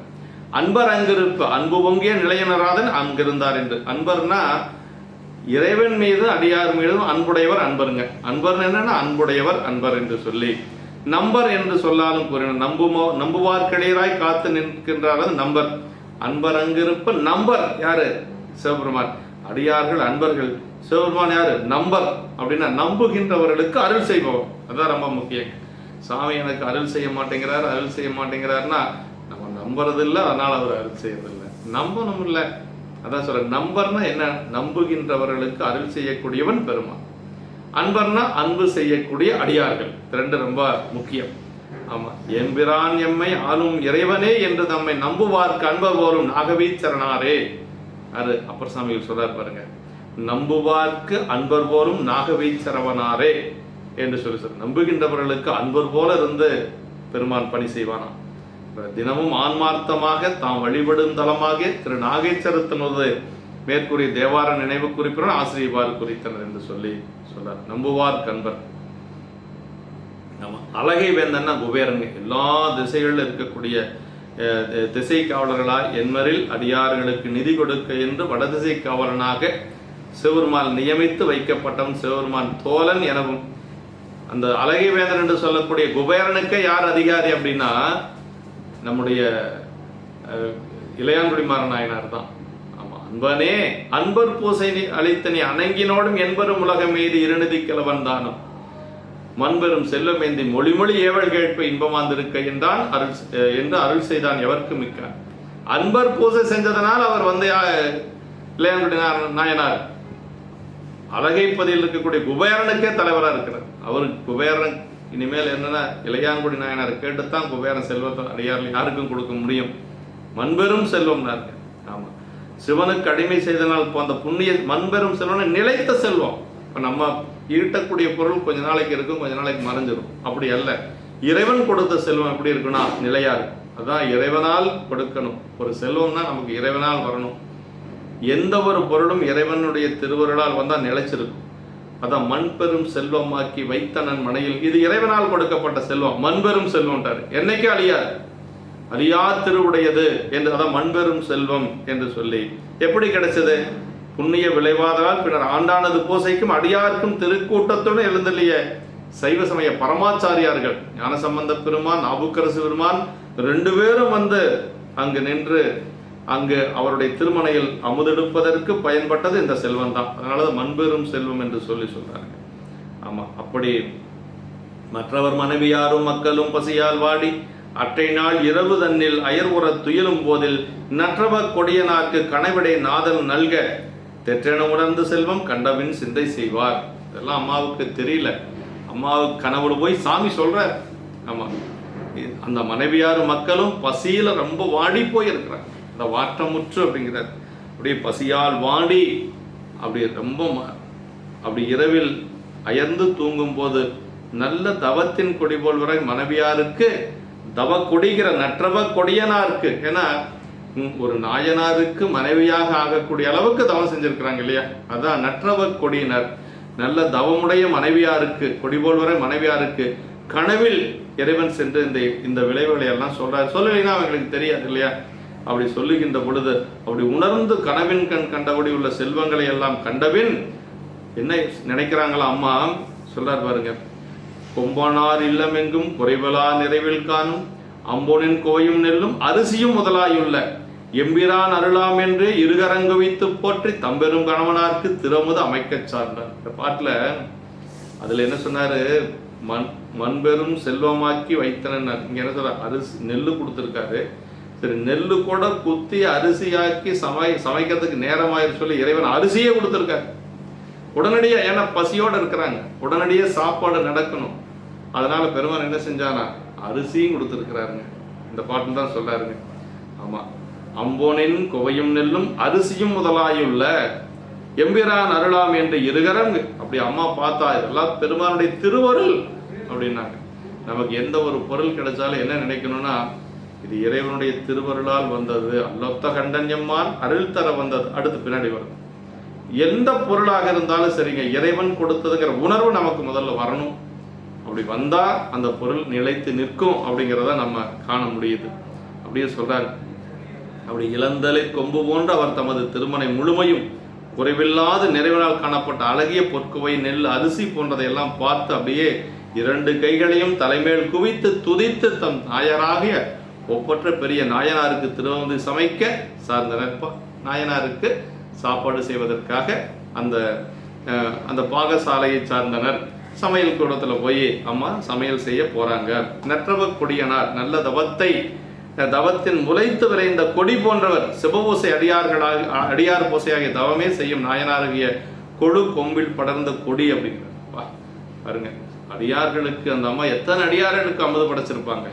அன்பர் அங்கிருப்பு, அன்பு பொங்கிய நிலையனராதன் அங்கிருந்தார் என்று. அன்பர்னா இறைவன் மீது அடியார் மீதும் அன்புடையவர் அன்பருங்க. அன்பர் என்னன்னா அன்புடையவர் அன்பர் என்று சொல்லி, நம்பர் என்று சொல்லாலும் கூறினார். நம்புவார்க்கிடையராய் காத்து நிற்கின்றார் நம்பர். அன்பர் அங்கிருப்பு நம்பர் யாரு? சிவபெருமான். அடியார்கள் அன்பர்கள், சிவபெருமான் யாரு? நம்பர். அப்படின்னா நம்புகின்றவர்களுக்கு அருள் செய்பவர். அதான் ரொம்ப முக்கியம். சாமி எனக்கு அருள் செய்ய மாட்டேங்கிறார், அருள் செய்ய மாட்டேங்கிறாருன்னா நம்ம நம்புறது இல்லை, அதனால அவர் அருள் செய்யறது இல்லை. நம்பணும் இல்லை, அதான் சொல்ற. நம்பர்னா என்ன? நம்புகின்றவர்களுக்கு அருள் செய்யக்கூடியவன் பெருமான். அன்பர்னா அன்பு செய்யக்கூடிய அடியார்கள். ரெண்டு ரொம்ப முக்கியம். ஆமா, எம்பிரான் எம்மை ஆளும் இறைவனே என்று நம்மை நம்புவார்க்கு அன்பர் போலும் நாகவீச்சரனாரே. அது அப்பர் சாமிகள் சொல்றாரு பாருங்க, நம்புவார்க்கு அன்பர் போலும் நாகவீச்சரவனாரே என்று சொல்லி சொல்ற. நம்புகின்றவர்களுக்கு அன்பர் போல இருந்து பெருமான் பணி செய்வானா. தினமும் ஆன்மார்த்தமாக தாம் வழிபடும் தலமாக திரு நாகேச்சரத்தினது மேற்கூறிய தேவார நினைவு குறிப்பினர் ஆசிரியர் குறித்தனர் என்று சொல்லி சொல்றார். நம்புவார் கண்பர். அழகை வேந்தன்னா குபேரன். எல்லா திசைகளில் இருக்கக்கூடிய திசை காவலர்களாய் என்மரில் அடியார்களுக்கு நிதி கொடுக்க என்று வடதிசை காவலனாக சிவபெருமான் நியமித்து வைக்கப்பட்டவன் சிவபெருமான் தோழன் எனவும். அந்த அழகை வேந்தன் என்று சொல்லக்கூடிய குபேரனுக்கு யார் அதிகாரி அப்படின்னா நம்முடைய இளையான்குடிமாற நாயனார் தான். ஆமா, அன்பனே அன்பர் பூசை அளித்தனி அணங்கினோடும் என்பரும் உலகம் மீது இருநிதி கிழவன் தானும் மண்பெரும் செல்வமேந்தி மொழிமொழி ஏவல் கேட்ப இன்பமாந்திருக்க என்றான் என்று அருள் செய்தான் எவருக்கு மிக்க. அன்பர் பூசை செஞ்சதனால் அவர் வந்து இளையான்குடி நாயனார் அழகைப்பதியில் இருக்கக்கூடிய குபேரனுக்கே தலைவராக இருக்கிறார். அவருக்கு குபேரன் இனிமேல் என்னன்னா இளையான்குடி நாயனார் கேட்டுத்தான் குபேரன் செல்வத்தை அடியார்கள் யாருக்கும் கொடுக்க முடியும். மண்பெரும் செல்வம். ஆமா, சிவனுக்கு அடிமை செய்தனால் போன்ற புண்ணிய மண்பெரும் செல்வம் நிலைத்த செல்வம். இப்ப நம்ம ஈட்டக்கூடிய பொருள் கொஞ்ச நாளைக்கு இருக்கும், கொஞ்ச நாளைக்கு மறைஞ்சிடும். அப்படி அல்ல, இறைவன் கொடுத்த செல்வம் எப்படி இருக்குன்னா நிலையா இருக்கும். அதான் இறைவனால் கொடுக்கணும். ஒரு செல்வம்னா நமக்கு இறைவனால் வரணும். எந்த ஒரு பொருளும் இறைவனுடைய திருவருளால் வந்தா நிலைச்சிருக்கும். அதான் மண்பெரும் செல்வமாக்கி வைத்தனன் மனையில். இது இறைவனால் கொடுக்கப்பட்ட செல்வம், மண்பெரும் செல்வம்ட்டாரு. என்னைக்கு அழியாது, அழியா திருவுடையது என்று. அதான் மண்பெரும் செல்வம் என்று சொல்லி எப்படி கிடைச்சது? புண்ணிய விளைவாதலால் பின்னர் ஆண்டானது பூசைக்கும் அடியாருக்கும் திருக்கூட்டத்துடன் எழுந்தல்லைய சைவ சமய பரமாச்சாரியார்கள் ஞானசம்பந்த பெருமான், நாவுக்கரசு பெருமான் ரெண்டு பேரும் வந்து அங்கு நின்று அங்கு அவருடைய திருமணையில் அமுதெடுப்பதற்கு பயன்பட்டது இந்த செல்வம் தான். அதனால மண்பெரும் செல்வம் என்று சொல்லி சொல்றாங்க. ஆமா, அப்படி மற்றவர் மனைவியாரும் மக்களும் பசியால் வாடி அற்றை நாள் இரவு தன்னில் அயர் உற துயிலும் போதில் நற்றவ கொடியனாக்கு கனவிடை நாதல் நல்க தெற்றென உணர்ந்து செல்வம் கண்டவின் சிந்தை செய்வார். இதெல்லாம் அம்மாவுக்கு தெரியல. அம்மாவுக்கு கனவுல போய் சாமி சொல்ற. ஆமா, அந்த மனைவியாரும் மக்களும் பசியில ரொம்ப வாடி போய் இருக்கிறாங்க. அந்த வாட்டமுற்று அப்படிங்கிறார். அப்படியே பசியால் வாடி அப்படி ரொம்ப அப்படி இரவில் அயர்ந்து தூங்கும் போது நல்ல தவத்தின் கொடி போல் வரை மனைவியாருக்கு தவ கொடிகிற நற்றவ கொடியனாருக்கு. ஏன்னா ஒரு நாயனாருக்கு மனைவியாக ஆகக்கூடிய அளவுக்கு தவம் செஞ்சிருக்கிறாங்க இல்லையா. அதான் நற்றவ கொடியினர். நல்ல தவமுடைய மனைவியாருக்கு, கொடிபோல் வரை மனைவியாருக்கு கனவில் இறைவன் சென்று இந்த விளைவுகளை எல்லாம் சொல்றாரு. சொல்லலைன்னா அவங்களுக்கு தெரியாது இல்லையா. அப்படி சொல்லுகின்ற பொழுது அப்படி உணர்ந்து கனவின் கண் கண்டபடி உள்ள செல்வங்களை எல்லாம் கண்டபின் என்ன நினைக்கிறாங்களா அம்மா சொல்றாரு பாருங்க. கொம்பனார் இல்லம் எங்கும் குறைவலா நிறைவில் காணும் அம்போனின் கோயும் நெல்லும் அரிசியும் முதலாயுள்ள எம்பிரான் அருளாம் என்று இருகரங்கு வைத்து போற்றி தம்பெரும் கணவனாருக்கு திறமுது அமைக்க சார்ந்தார். இந்த பாட்டுல அதுல என்ன சொன்னாரு? மண்பெரும் செல்வமாக்கி வைத்தனர். இங்க என்ன சொல்ற? அரிசி நெல்லு கொடுத்துருக்காரு. சரி, நெல்லு கூட குத்தி அரிசியாக்கி சமைக்கிறதுக்கு நேரமாயிரு சொல்லி இறைவன் அரிசியே கொடுத்துருக்காரு உடனடியா. ஏன்னா பசியோட இருக்கிறாங்க, உடனடியே சாப்பாடு நடக்கணும். அதனால பெருமான் என்ன செஞ்சானா அரிசியும் கொடுத்துருக்கிறாருங்க. இந்த பாட்டு தான் சொல்லாருங்க. ஆமா, அம்போனின் குவையும் நெல்லும் அரிசியும் முதலாயுள்ள எம்பிரான் அருளாம் என்று இருகரம். அப்படி அம்மா பார்த்தா இதெல்லாம் பெருமானுடைய திருவருள் அப்படின்னாங்க. நமக்கு எந்த ஒரு பொருள் கிடைச்சாலும் என்ன நினைக்கணும்னா, இது இறைவனுடைய திருவருளால் வந்தது, அல்லொத்த கண்டன்யம்மான் அருள் தர வந்தது. அடுத்து பின்னாடி வரும். எந்த பொருளாக இருந்தாலும் சரிங்க, இறைவன் கொடுத்ததுங்கிற உணர்வு நமக்கு முதல்ல வரணும். அப்படி வந்தா அந்த பொருள் நிலைத்து நிற்கும் அப்படிங்கிறத நம்ம காண முடியுது. அப்படியே சொல்றாரு. அப்படி இளந்தலை கொம்பு போன்ற அவர் தமது திருமணை முழுமையும் குறைவில்லாத நிறைவினால் காணப்பட்ட அழகிய பொற்குவை, நெல், அரிசி போன்றதையெல்லாம் பார்த்து அப்படியே 2 கைகளையும் தலைமேல் குவித்து துதித்து தம் நாயராகிய ஒப்பற்ற பெரிய நாயனாருக்கு திருவந்து சமைக்க சார்ந்தனர். நாயனாருக்கு சாப்பாடு செய்வதற்காக அந்த பாகசாலையை சார்ந்தனர். சமையல் கூடத்தில் போய் அம்மா சமையல் செய்ய போறாங்க. நற்றவ கொடியனார் நல்ல தவத்தின் முளைத்து விரைந்த கொடி போன்றவர், சிவபூசை அடியார் பூசையாகிய தவமே செய்யும் நாயனாருடைய கொடு கொம்பில் படர்ந்த கொடி அப்படிங்கிற பாருங்க. அடியார்களுக்கு அந்த அம்மா எத்தனை அடியார்களுக்கு அமுது படைச்சிருப்பாங்க.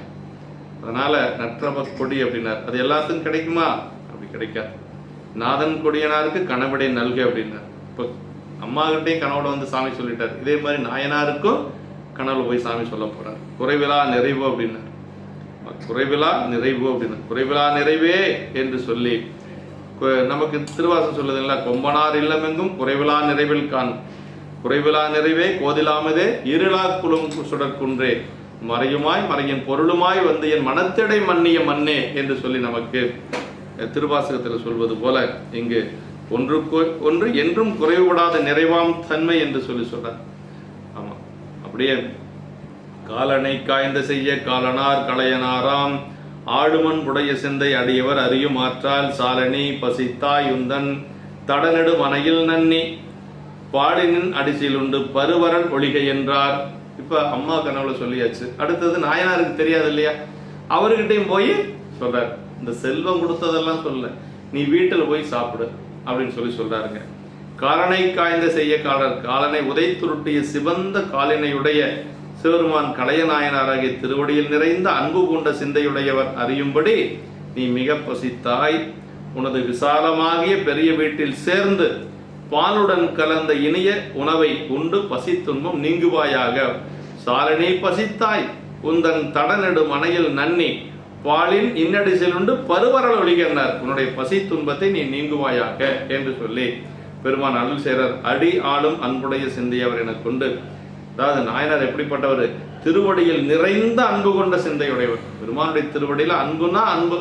அதனால நற்றவ கொடி அப்படின்னார். அது எல்லாத்துக்கும் கிடைக்குமா? அப்படி கிடைக்காது. நாதன் கொடியனாருக்கு கனவிடை நல்க அப்படின்னார். இப்போ அம்மா கிட்டையும் கனவுல வந்து சாமி சொல்லிட்டார். இதே மாதிரி நாயனாருக்கும் கனவுல போய் சாமி சொல்ல போறார். குறைவிலா நிறைவு அப்படின்னார். குறைவிலா நிறைவு அப்படின்னா குறைவிலா நிறைவே என்று சொல்லி நமக்கு திருவாசம் சொல்லுதுங்களா, கொம்பனார் இல்லமெங்கும் குறைவிலா நிறைவில் காணும், குறைவிலா நிறைவே கோதிலாமதே இருளா குளும் சுடற்குன்றே மறையுமாய் மறையின் பொருளுமாய் வந்து என் மனத்திடை மன்னிய மண்ணே என்று சொல்லி நமக்கு திருவாசகத்தில் சொல்வது போல இங்கு ஒன்று என்றும் குறைவுபடாத நிறைவாம் தன்மை என்று சொல்லி சொல்றார். ஆமா, அப்படியே காலனை காய்ந்த செய்ய காலனார் களையனாராம் ஆடுமன் உடைய சிந்தை அடியவர் அறியும் ஆற்றால் சாலனி பசித்தாய் உந்தன் தடநெடு மனையில் நன்னி பாடினின் அடிசில் உண்டு பருவரன் ஒளிகை என்றார். இப்ப அம்மா கனவுல சொல்லியாச்சு. அடுத்தது நாயனாருக்கு தெரியாது இல்லையா, அவர்கிட்டையும் போய் சொல்றாரு. இந்த செல்வம் கொடுத்ததெல்லாம் சொல்ல, நீ வீட்டில் போய் சாப்பிடு அப்படின்னு சொல்லி சொல்றாருங்க. காலனை காய்ந்த செய்ய காலனை உதைத்துருட்டிய சிவந்த காலினையுடைய சிவருமான் கலையநாயனாராகிய திருவடியில் நிறைந்த அன்பு கொண்ட சிந்தையுடையவர் அறியும்படி நீ மிக பசித்தாய், உனது விசாலமாகிய பெரிய வீட்டில் சேர்ந்து பாலுடன் கலந்த இனிய உணவை உண்டு பசி துன்பம் நீங்குவாயாக. சாலனி பசித்தாய் உந்தன் தடநெடு மனையில் நன்னி பாலின் இன்னடிசில் உண்டு பருவரல் ஒளிகன்னார். உன்னுடைய பசி துன்பத்தை நீ நீங்குவாயாக என்று சொல்லி பெருமான் அருள் செய்கிறார். அடி ஆளும் அன்புடைய சிந்தையவர் என கொண்டு, அதாவது நாயனார் எப்படிப்பட்டவர், திருவடியில் நிறைந்த அன்பு கொண்ட சிந்தையுடையவர். பெருமானுடைய திருவடியில் அன்புனா அன்பு,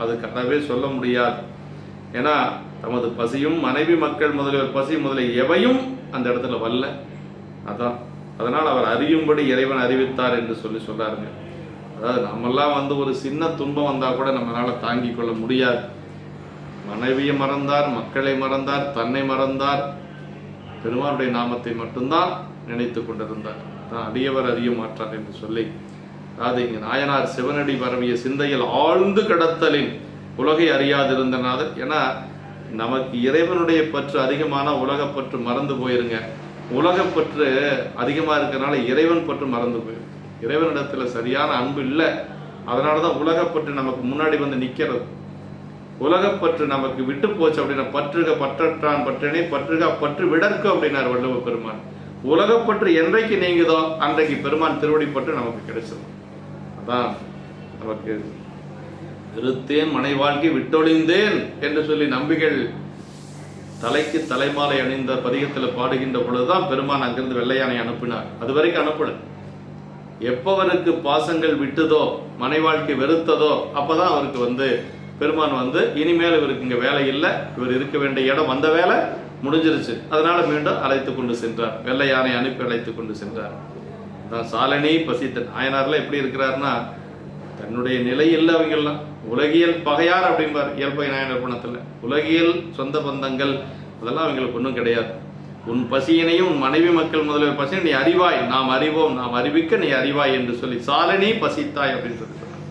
அது கனவே சொல்ல முடியாது. ஏன்னா தமது பசியும் மனைவி மக்கள் முதலியவர் பசி முதலிய எவையும் அந்த இடத்துல வரல. அதனால் அவர் அறியும்படி இறைவன் அறிவித்தார் என்று சொல்லி சொல்றாருங்க. அதாவது நம்மெல்லாம் வந்து ஒரு சின்ன துன்பம் வந்தா கூட நம்மளால தாங்கிக் கொள்ள முடியாது. மனைவியை மறந்தார், மக்களை மறந்தார், தன்னை மறந்தார், பெருமானுடைய நாமத்தை மட்டும்தான் நினைத்து கொண்டிருந்தார். தான் அடியவர் அறிய மாற்றார் என்று சொல்லி, அதாவது இங்கு நாயனார் சிவனடி பரவிய சிந்தையில் ஆழ்ந்து கடத்தலின் உலகை அறியாதிருந்தனால. ஏன்னா நமக்கு இறைவனுடைய பற்று அதிகமான உலகப்பற்று மறந்து போயிருங்க. உலகப்பற்று அதிகமா இருக்கிறதுனால இறைவன் பற்று மறந்து போயிரு. இறைவனிடத்துல சரியான அன்பு இல்லை. அதனாலதான் உலகப்பற்று நமக்கு முன்னாடி வந்து நிக்கிறது. உலகப்பற்று நமக்கு விட்டு போச்சு அப்படின்னா, பற்றுக பற்றற்றான் பற்றினை பற்றுக பற்று விடற்கு அப்படின்னார் வள்ளுவ பெருமான். உலகப்பற்று என்றைக்கு நீங்குதோ அன்றைக்கு பெருமான் திருவடி பற்று நமக்கு கிடைச்சிடும். அதான் நமக்கு இருத்தேன் மனை வாழ்க்கை விட்டொழிந்தேன் என்று சொல்லி நம்பிகள் தலைக்கு தலைமாலை அணிந்த பதிகத்தில் பாடுகின்ற பொழுதுதான் பெருமான் அங்கிருந்து வெள்ளையானை அனுப்பினார். அது வரைக்கும் அனுப்பல. எப்பவருக்கு பாசங்கள் விட்டுதோ, மனை வாழ்க்கை வெறுத்ததோ, அப்பதான் அவருக்கு வந்து பெருமான் இனிமேல் இவருக்கு இங்க வேலை இல்லை, இவர் இருக்க வேண்டிய இடம் வந்த வேலை முடிஞ்சிருச்சு, அதனால மீண்டும் அழைத்து கொண்டு சென்றார். வெள்ளை யானை அனுப்பி அழைத்து கொண்டு சென்றார். சாலனி பசித்த நாயனார்ல எப்படி இருக்கிறார்னா, தன்னுடைய நிலை இல்லை அவங்கெல்லாம் உலகியல் பகையார் அப்படிம்பார் இயல்பை நாயனர் பணத்துல. உலகியல் சொந்த பந்தங்கள் அதெல்லாம் அவங்களுக்கு ஒன்றும் கிடையாது. உன் பசியினையும் உன் மனைவி மக்கள் முதல்ல பசியை நீ அறிவாய், நாம் அறிவோம், நாம் அறிவிக்க நீ அறிவாய் என்று சொல்லி சாலனி பசித்தாய் அப்படின்னு சொல்லி சொன்னார்.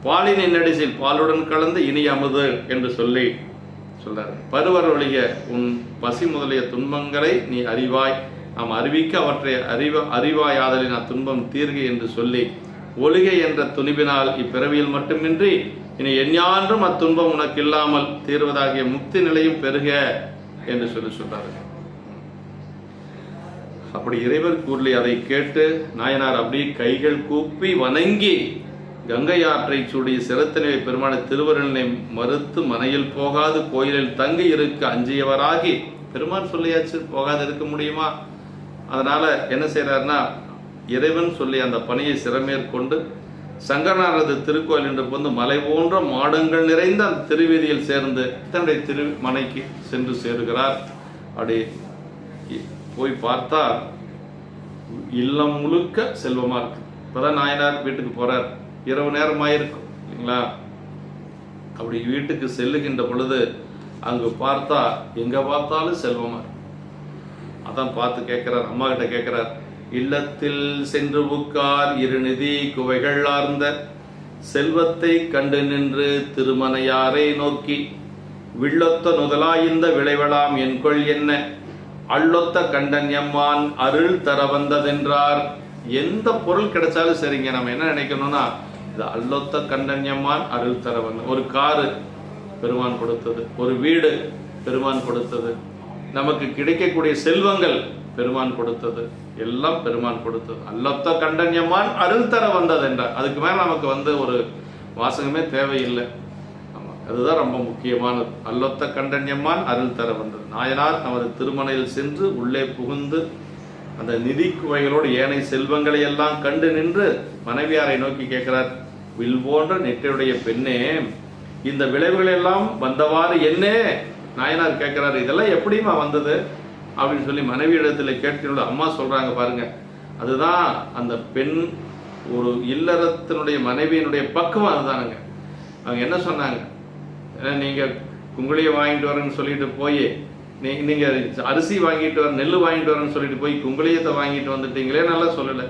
பாலின் என்னடிசில் பாலுடன் கலந்து இனி அமுது என்று சொல்லி சொல்றாரு. பருவர் ஒழிய உன் பசி முதலிய துன்பங்களை நீ அறிவாய், நாம் அறிவிக்க அவற்றை அறிவாயாதலின் அத்துன்பம் தீர்க என்று சொல்லி ஒளிகை என்ற துணிவினால் இப்பிறவியில் மட்டுமின்றி இனி எஞ்ஞான்றும் அத்துன்பம் உனக்கு இல்லாமல் தீர்வதாகிய முக்தி நிலையும் பெருக என்று சொல்றாரு. அப்படி இறைவர் கூறி அதை கேட்டு நாயனார் அப்படியே கைகள் கூப்பி வணங்கி கங்கை ஆற்றை சூடிய சிரத்தினை பெருமான திருவருளனை மறுத்து மனையில் போகாது கோயிலில் தங்கி இருக்க அஞ்சியவராகி, பெருமான் சொல்லியாச்சு போகாது இருக்க முடியுமா? அதனால என்ன செய்யறாருன்னா, இறைவன் சொல்லி அந்த பணியை சிறமேற்கொண்டு சங்கரனாரது திருக்கோயில் என்று வந்து மலை போன்ற மாடங்கள் நிறைந்த அந்த திருவீதியில் சேர்ந்து தன்னுடைய திருமனைக்கு சென்று சேருகிறார். அப்படி போய் பார்த்தா இல்லம் முழுக்க செல்வமா இருக்கு. இப்பதான் நாயனார் வீட்டுக்கு போறார், இரவு நேரம் ஆயிருக்கும் இல்லைங்களா? அப்படி வீட்டுக்கு செல்லுகின்ற பொழுது அங்கு பார்த்தா எங்க பார்த்தாலும் செல்வமா இருக்கு. அதான் பார்த்து கேட்கிறார், அம்மா கிட்ட கேட்கிறார், இல்லத்தில் சென்று உட்கார் இருநிதி குவைகள் ஆர்ந்த செல்வத்தை கண்டு நின்று திருமனையாரை நோக்கி வில்லொத்த நுதலாய்ந்த விளைவலாம் என்கொள் என்ன அள்ளொத்த கண்டன் எம்மான் அருள் தர வந்ததென்றார். எந்த பொருள் கிடைச்சாலும் சரிங்க, நம்ம என்ன நினைக்கணும்னா இது அள்ளொத்த கண்டன் எம்மான் அருள் தர வந்த. ஒரு காரு பெருமான் கொடுத்தது, ஒரு வீடு பெருமான் கொடுத்தது, நமக்கு கிடைக்கக்கூடிய செல்வங்கள் பெருமான் கொடுத்தது, எல்லாம் பெருமான் கொடுத்தது. அல்லொத்த கண்டன்யம்மான் அருள் தர வந்தது என்றார். அதுக்கு மேல நமக்கு ஒரு வாசகமே தேவையில்லை. அதுதான் ரொம்ப முக்கியமானது. அல்லொத்த கண்டன்யம்மான் அருள் தர வந்தது. நாயனார் நமது திருமணையில் சென்று உள்ளே புகுந்து அந்த நிதி குவைகளோடு ஏனைய செல்வங்களை எல்லாம் கண்டு நின்று மனைவியாரை நோக்கி கேட்கிறார், வில் போன்ற நெற்றியுடைய பெண்ணே, இந்த விளைவுகள் எல்லாம் வந்தவாறு என்னே? நாயனார் கேட்கிறார், இதெல்லாம் எப்படிமா வந்தது அப்படின்னு சொல்லி மனைவி இடத்துல கேட்கிற அம்மா சொல்றாங்க பாருங்க, அதுதான் அந்த பெண் ஒரு இல்லறத்தினுடைய மனைவியினுடைய பக்குவம் அதுதானுங்க. அவங்க என்ன சொன்னாங்க, நீங்க குங்குளியை வாங்கிட்டு வரேன்னு சொல்லிட்டு போய் நீங்க அரிசி வாங்கிட்டு வர நெல் வாங்கிட்டு வரேன்னு சொல்லிட்டு போய் குங்குளியத்தை வாங்கிட்டு வந்துட்டீங்களே, நல்லா சொல்லல.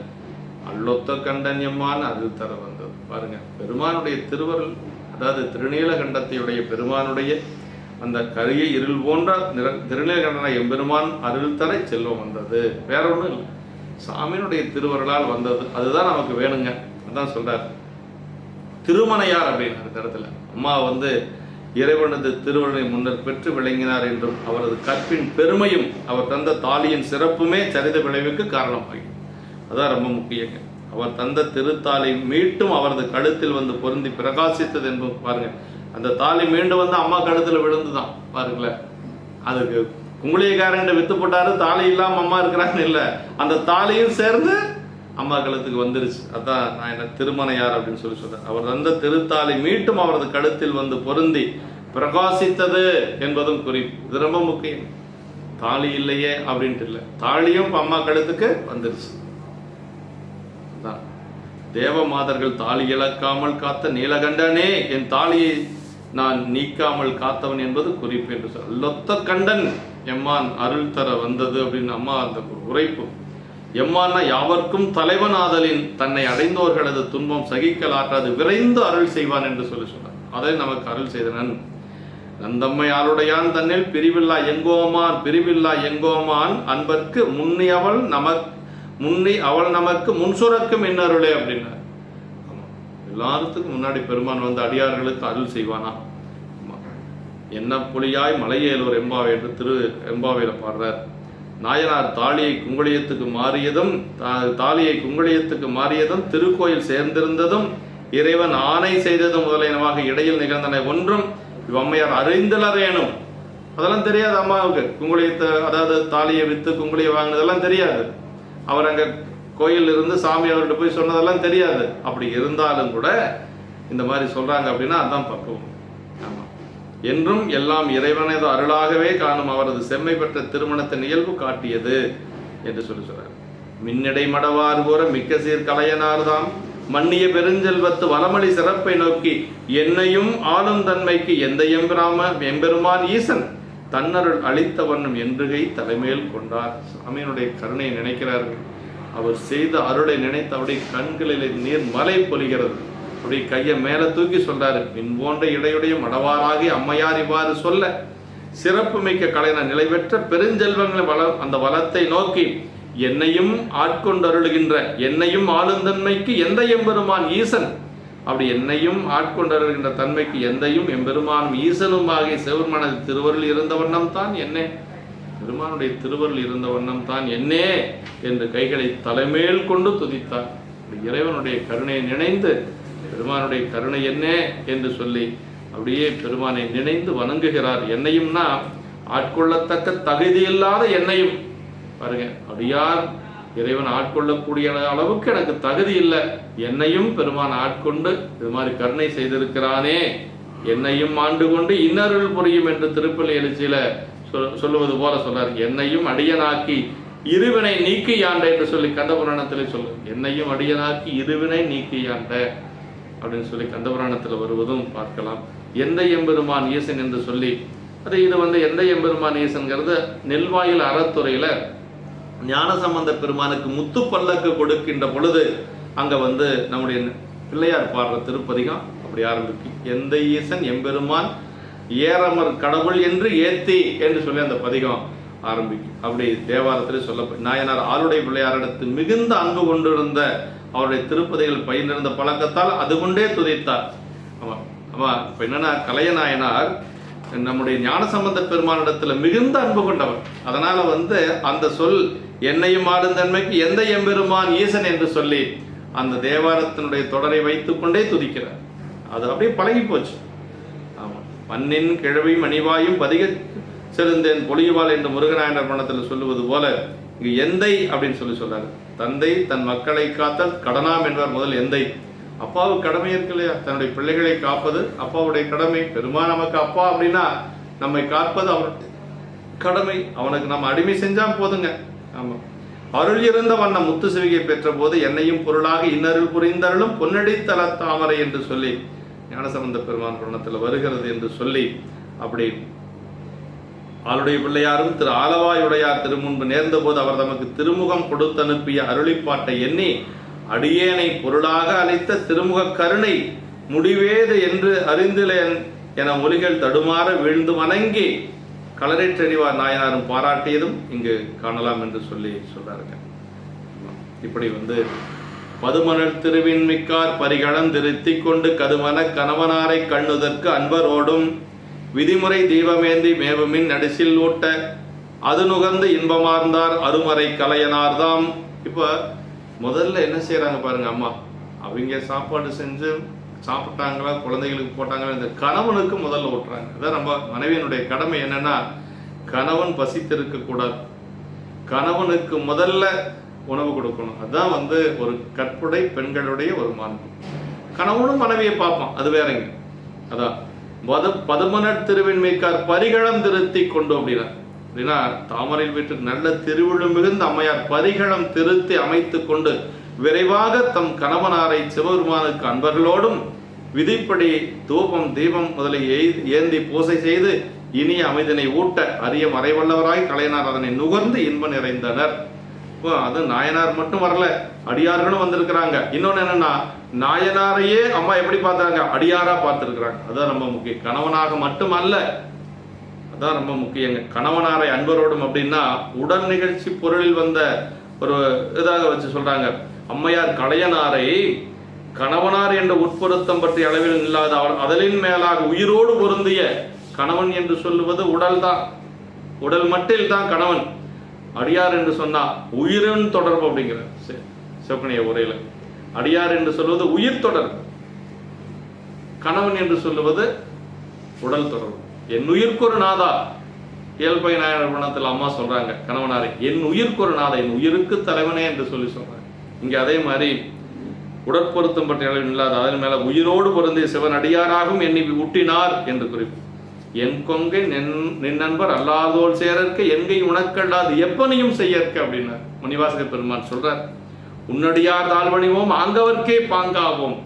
அல்லொத்த கண்டன்யம்மான் அருள் தர வந்தது. பாருங்க, பெருமானுடைய திருவருள், அதாவது திருநீலகண்டத்தையுடைய பெருமானுடைய அந்த கரிய இருள் போன்ற திருநீலகண்டன எம்பெருமான் அருள் தர செல்வம் வந்தது. வேற ஒன்றும் இல்லை, சாமியினுடைய திருவருளால் வந்தது. அதுதான் நமக்கு வேணுங்க. அதான் சொல்றார் திருமனையார் அப்படின்னு அந்த இடத்துல. அம்மா இறைவனது திருவருளை முன்னர் பெற்று விளங்கினார் என்றும் அவரது கற்பின் பெருமையும் அவர் தந்த தாலியின் சிறப்புமே சரித விளைவுக்கு காரணமாகி, அதான் ரொம்ப முக்கியங்க. அவர் தந்த திருத்தாலை மீட்டும் அவரது கழுத்தில் பொருந்தி பிரகாசித்தது என்பது பாருங்க. அந்த தாலி மீண்டும் அம்மா கழுத்துல விழுந்துதான் பாருங்களேன். அதுக்கு குங்குளியக்காரன் வித்து போட்டாரு, தாலி இல்லாம அம்மா இருக்கிறான்னு இல்லை, அந்த தாலியும் சேர்ந்து அம்மா கழுத்துக்கு வந்துருச்சு. அதான் நான் என்ன திருமனையார் அப்படின்னு சொல்றேன். அவர் தந்த திருத்தாலி மீட்டும் அவரது கழுத்தில் பொருந்தி பிரகாசித்தது என்பதும் குறிப்பு. இது ரொம்ப முக்கியம். தாலி இல்லையே அப்படின்ட்டு இல்லை, தாலியும் அம்மா கழுத்துக்கு வந்துருச்சு. தேவ மாதர்கள் தாலி இழக்காமல் காத்த நீலகண்டனே, என் தாலியை நான் நீக்காமல் காத்தவன் என்பது குறிப்பு என்று சொல்ல. அல்லொத்த கண்டன் எம்மான் அருள் தர வந்தது அப்படின்னு அம்மா அந்த உரைப்பு. எம்மான்னா யாவர்க்கும் தலைவன் ஆதலின் தன்னை அடைந்தோர்களது துன்பம் சகிக்கலாற்றாது விரைந்து அருள் செய்வான் என்று சொன்னார். அதை நமக்கு அருள் செய்தனன். நந்தம்மையாருடையான் தன்னில் பிரிவில்லா எங்கோமான் அன்பர்க்கு முன்னி அவள் நமக்கு முன்சுரக்கும் என்னருளே அப்படின்னார். எல்லாத்துக்கும் முன்னாடி பெருமான் அடியார்களுக்கு அருள் செய்வானா. என்ன புலியாய் மலையேலூர் எம்பாவை என்று திரு எம்பாவையில பாடுறார். நாயனார் தாலியை குங்குளியத்துக்கு மாறியதும் திருக்கோயில் சேர்ந்திருந்ததும் இறைவன் ஆணை செய்ததும் முதலியனவாக இடையில் நிகழ்ந்தன ஒன்றும் இவ்வம்மையார் அறிந்தலரேனும். அதெல்லாம் தெரியாது அம்மாவுக்கு. குங்குளியத்தை, அதாவது தாலியை வித்து குங்குளியை வாங்கினதெல்லாம் தெரியாது. அவர் அங்க கோயில் இருந்து சாமி அவர்கிட்ட போய் சொன்னதெல்லாம் தெரியாது. அப்படி இருந்தாலும் கூட இந்த மாதிரி சொல்றாங்க அப்படின்னா அதான் பக்குவம். ஆமா, என்றும் எல்லாம் இறைவனது அருளாகவே காணும் அவரது செம்மை பெற்ற திருமணத்தின் இயல்பு காட்டியது என்று சொல்றார். மின்னடை மடவார் கூற மிக்க சீர் கலையனார்தாம் மன்னிய பெருஞ்செல்வத்து வளமளி சிறப்பை நோக்கி என்னையும் ஆளும் தன்மைக்கு எந்த எம்பெருமான் ஈசன் தன்னருள் அளித்த வண்ணம் என்றுகை தலைமையில் கொண்டார். சாமியினுடைய கருணையை நினைக்கிறார்கள். அவர் செய்த அருளை நினைத்து அவருடைய கண்களில் நீர் மலை பொழிகிறது. அப்படி கையை மேல தூக்கி சொல்றாரு, மின் போன்ற இடையுடைய மடவாராகி அம்மையார் இவ்வாறு சொல்ல சிறப்பு மிக்க கலைஞ நிலை பெற்ற பெருஞ்செல்வங்களை அந்த வளத்தை நோக்கி என்னையும் ஆட்கொண்டு அருளுகின்ற என்னையும் ஆளுந்தன்மைக்கு எந்த எம்பெருமான் ஈசன் அப்படி என்னையும் ஆட்கொண்டிருக்கின்ற தன்மைக்கு எந்தையும் எம்பெருமானும் ஈசனுமாகிய சிவபெருமானது திருவருள் இருந்த வண்ணம் தான் என்னே, பெருமானுடைய திருவருள் இருந்த வண்ணம் தான் என்னே என்று கைகளை தலைமேல் கொண்டு துதித்தார். இறைவனுடைய கருணையை நினைந்து பெருமானுடைய கருணை என்ன என்று சொல்லி அப்படியே பெருமானை நினைந்து வணங்குகிறார். என்னையும்னா ஆட்கொள்ளத்தக்க தகுதி இல்லாத என்னையும் பாருங்க, அடியார் இறைவன் ஆட்கொள்ளக்கூடிய அளவுக்கு எனக்கு தகுதி இல்லை, என்னையும் பெருமான் ஆட்கொண்டு இது மாதிரி கருணை செய்திருக்கிறானே, என்னையும் ஆண்டு கொண்டு இன்னருள் புரியும் என்று திருப்பள்ளி எழுச்சியில சொல்லுவது போல சொல்றாரு. என்னையும் அடியனாக்கி இருவினை நீக்கியாண்ட என்று சொல்லி கந்தபுராணத்திலே சொல்லு, என்னையும் அடியனாக்கி இருவினை நீக்கியாண்ட அப்படின்னு சொல்லி கந்தபுராணத்தில் வருவதும் பார்க்கலாம். எந்த எம்பெருமான் ஈசன் என்று சொல்லி இது எந்த எம்பெருமான் ஈசன்கிறது நெல்வாயில் அறத்துறையில ஞானசம்பந்த பெருமானுக்கு முத்து பல்லக்கு கொடுக்கின்ற பொழுது அங்க நம்முடைய பிள்ளையார் பாடுற திருப்பதிகம் அப்படி ஆரம்பிக்கும். எந்த ஈசன் எம்பெருமான் ஏறமர் கடவுள் என்று ஏத்தி என்று சொல்லி அந்த பதிகம் ஆரம்பிக்கும். அப்படி தேவாரத்திலே சொல்ல நாயனார் ஆளுடைய பிள்ளையாரிடத்து மிகுந்த அன்பு கொண்டிருந்த அவருடைய திருப்பதிகள் பயின்றிருந்த பழக்கத்தால் அது கொண்டே துதித்தார். ஆமா இப்ப என்னன்னா கலையநாயனார் நம்முடைய ஞானசம்பந்த பெருமானிடத்துல மிகுந்த அன்பு கொண்டவர். அதனால அந்த சொல் என்னையும் ஆடுந்தன்மைக்கு எந்த எம்பெருமான் ஈசன் என்று சொல்லி அந்த தேவாரத்தினுடைய தொடரை வைத்துக் கொண்டே துதிக்கிறார். அது அப்படியே பழகி போச்சு. ஆமா, மண்ணின் கிழவி மணிவாயும் பதிக செலுந்தேன் பொலியுவாள் என்று முருகநாயனர் மனத்தில் சொல்லுவது போல இங்கு எந்தை அப்படின்னு சொல்றாரு. தந்தை தன் மக்களை காத்தல் கடனாம் என்பவர் முதல் எந்தை. அப்பாவுக்கு கடமை இருக்கு இல்லையா, தன்னுடைய பிள்ளைகளை காப்பது அப்பாவுடைய கடமை. பெருமான் நமக்கு அப்பா அப்படின்னா நம்மை காப்பது அவருடைய கடமை. அவனுக்கு நம்ம அடிமை செஞ்சா போதுங்க. ஆமா, அருள் இருந்த வண்ண முத்து சிவிகை பெற்ற போது என்னையும் பொருளாக இன்னருள் புரிந்தருளும் பொன்னடி தல தாமரை என்று சொல்லி ஞானசம்பந்த பெருமான் புராணத்தில் வருகிறது என்று சொல்லி அப்படி ஆளுடைய பிள்ளையாரும் திரு ஆலவாயுடையார் திருமுன்பு நேர்ந்த போது அவர் தமக்கு திருமுகம் கொடுத்தனுப்பிய அருளிப்பாட்டை எண்ணி அடியேனை பொருளாக அளித்த திருமுக கருணை முடிவேது என்று அறிந்திலேன் என மொழிகள் தடுமாற வீழ்ந்து வணங்கி களரிற்றறிவார் நாயனாரும் பாராட்டியதும் இங்கு காணலாம் என்று சொல்லி சொல்றாருங்க. இப்படி பதுமணல் திருவின் மிக்கார் பரிகளம் திருத்தி கொண்டு கதுமன கணவனாரை கண்ணுதற்கு அன்பரோடும் விதிமுறை தீபமேந்தி மேவுமின் நடிசில் ஊட்ட அது நுகர்ந்து இன்பமார்ந்தார் அருமறை கலையனார்தாம். இப்ப முதல்ல என்ன செய்யறாங்க பாருங்க, அம்மா அவங்க சாப்பாடு செஞ்சு சாப்பிட்டாங்களா, குழந்தைகளுக்கு போட்டாங்களா, இந்த கணவனுக்கு முதல்ல ஊட்டுறாங்க. அதான் நம்ம மனைவியினுடைய கடமை என்னன்னா, கணவன் பசித்திருக்க கூடாது, கணவனுக்கு முதல்ல உணவு கொடுக்கணும். அதுதான் ஒரு கற்புடை பெண்களுடைய ஒரு மாண்பு. கணவனும் மனைவியை பார்ப்பான், அது வேறங்க. அதான் பதுமணர் திருவின் மிக்கார் பரிகளம் திருத்தி கொண்டு அப்படின்னா தாமரையில் வீட்டுக்கு நல்ல திருவிழு மிகுந்த அம்மையார் பரிகளம் திருத்தி அமைத்து கொண்டு விரைவாக தம் கணவனாரை சிவபெருமானுக்கு அன்பர்களோடும் விதிப்படி தூபம் தீபம் முதலை ஏந்தி பூசை செய்து இனிய அமைதினை ஊட்ட அரிய மறைவல்லவராய் கலையனார் அதனை நுகர்ந்து இன்ப நிறைந்தனர். அது நாயனார் மட்டும் வரல, அடியார்களும் வந்திருக்கிறாங்க. இன்னொன்னு என்னன்னா, நாயனாரையே அம்மா எப்படி பார்த்தாங்க, அடியாரா பார்த்திருக்கிறாங்க. அதான் ரொம்ப முக்கியம். கணவனாக மட்டுமல்ல, அதான் ரொம்ப முக்கியங்க. கணவனாரை அன்பரோடும் அப்படின்னா உடல் நிகழ்ச்சி பொருளில் வந்த ஒரு இதாக வச்சு சொல்றாங்க. அம்மையார் கலையனாரை கணவனார் என்ற உட்பொருத்தம் பற்றி அளவில் இல்லாத அதலின் மேலாக உயிரோடு பொருந்திய கணவன் என்று சொல்லுவது உடல் தான், உடல் மட்டில் தான் கணவன். அடியார் என்று சொன்னா உயிரின் தொடர்பு அப்படிங்கிற சிவகணிய உரையில அடியார் என்று சொல்வது உயிர் தொடர்பு, கணவன் என்று சொல்லுவது உடல் தொடர்பு. என் உயிர்க்கொரு நாதா, இயல்பை நாயனர் குணத்தில் அம்மா சொல்றாங்க கணவனாரை என் உயிர்க்கொரு நாதா, என் உயிருக்கு தலைவனே என்று சொல்லி சொல்றாங்க. இங்க அதே மாதிரி உடற்பொருத்தம் பற்றிய அளவில் இல்லாத அதன் மேல உயிரோடு பொருந்திய சிவன் அடியாராகவும் என்னை ஊட்டினார் என்று குறிப்பு. என் கொங்கை நின் நண்பர் அல்லாதோல் சேரற்க என்கை உனக்கல்லாது எப்பனையும் செய்யற்க அப்படின்னார் மணிவாசக பெருமான் சொல்றார். உன்னடியார் தாழ்வணிவோம் ஆங்கவர்க்கே பாங்காவோம்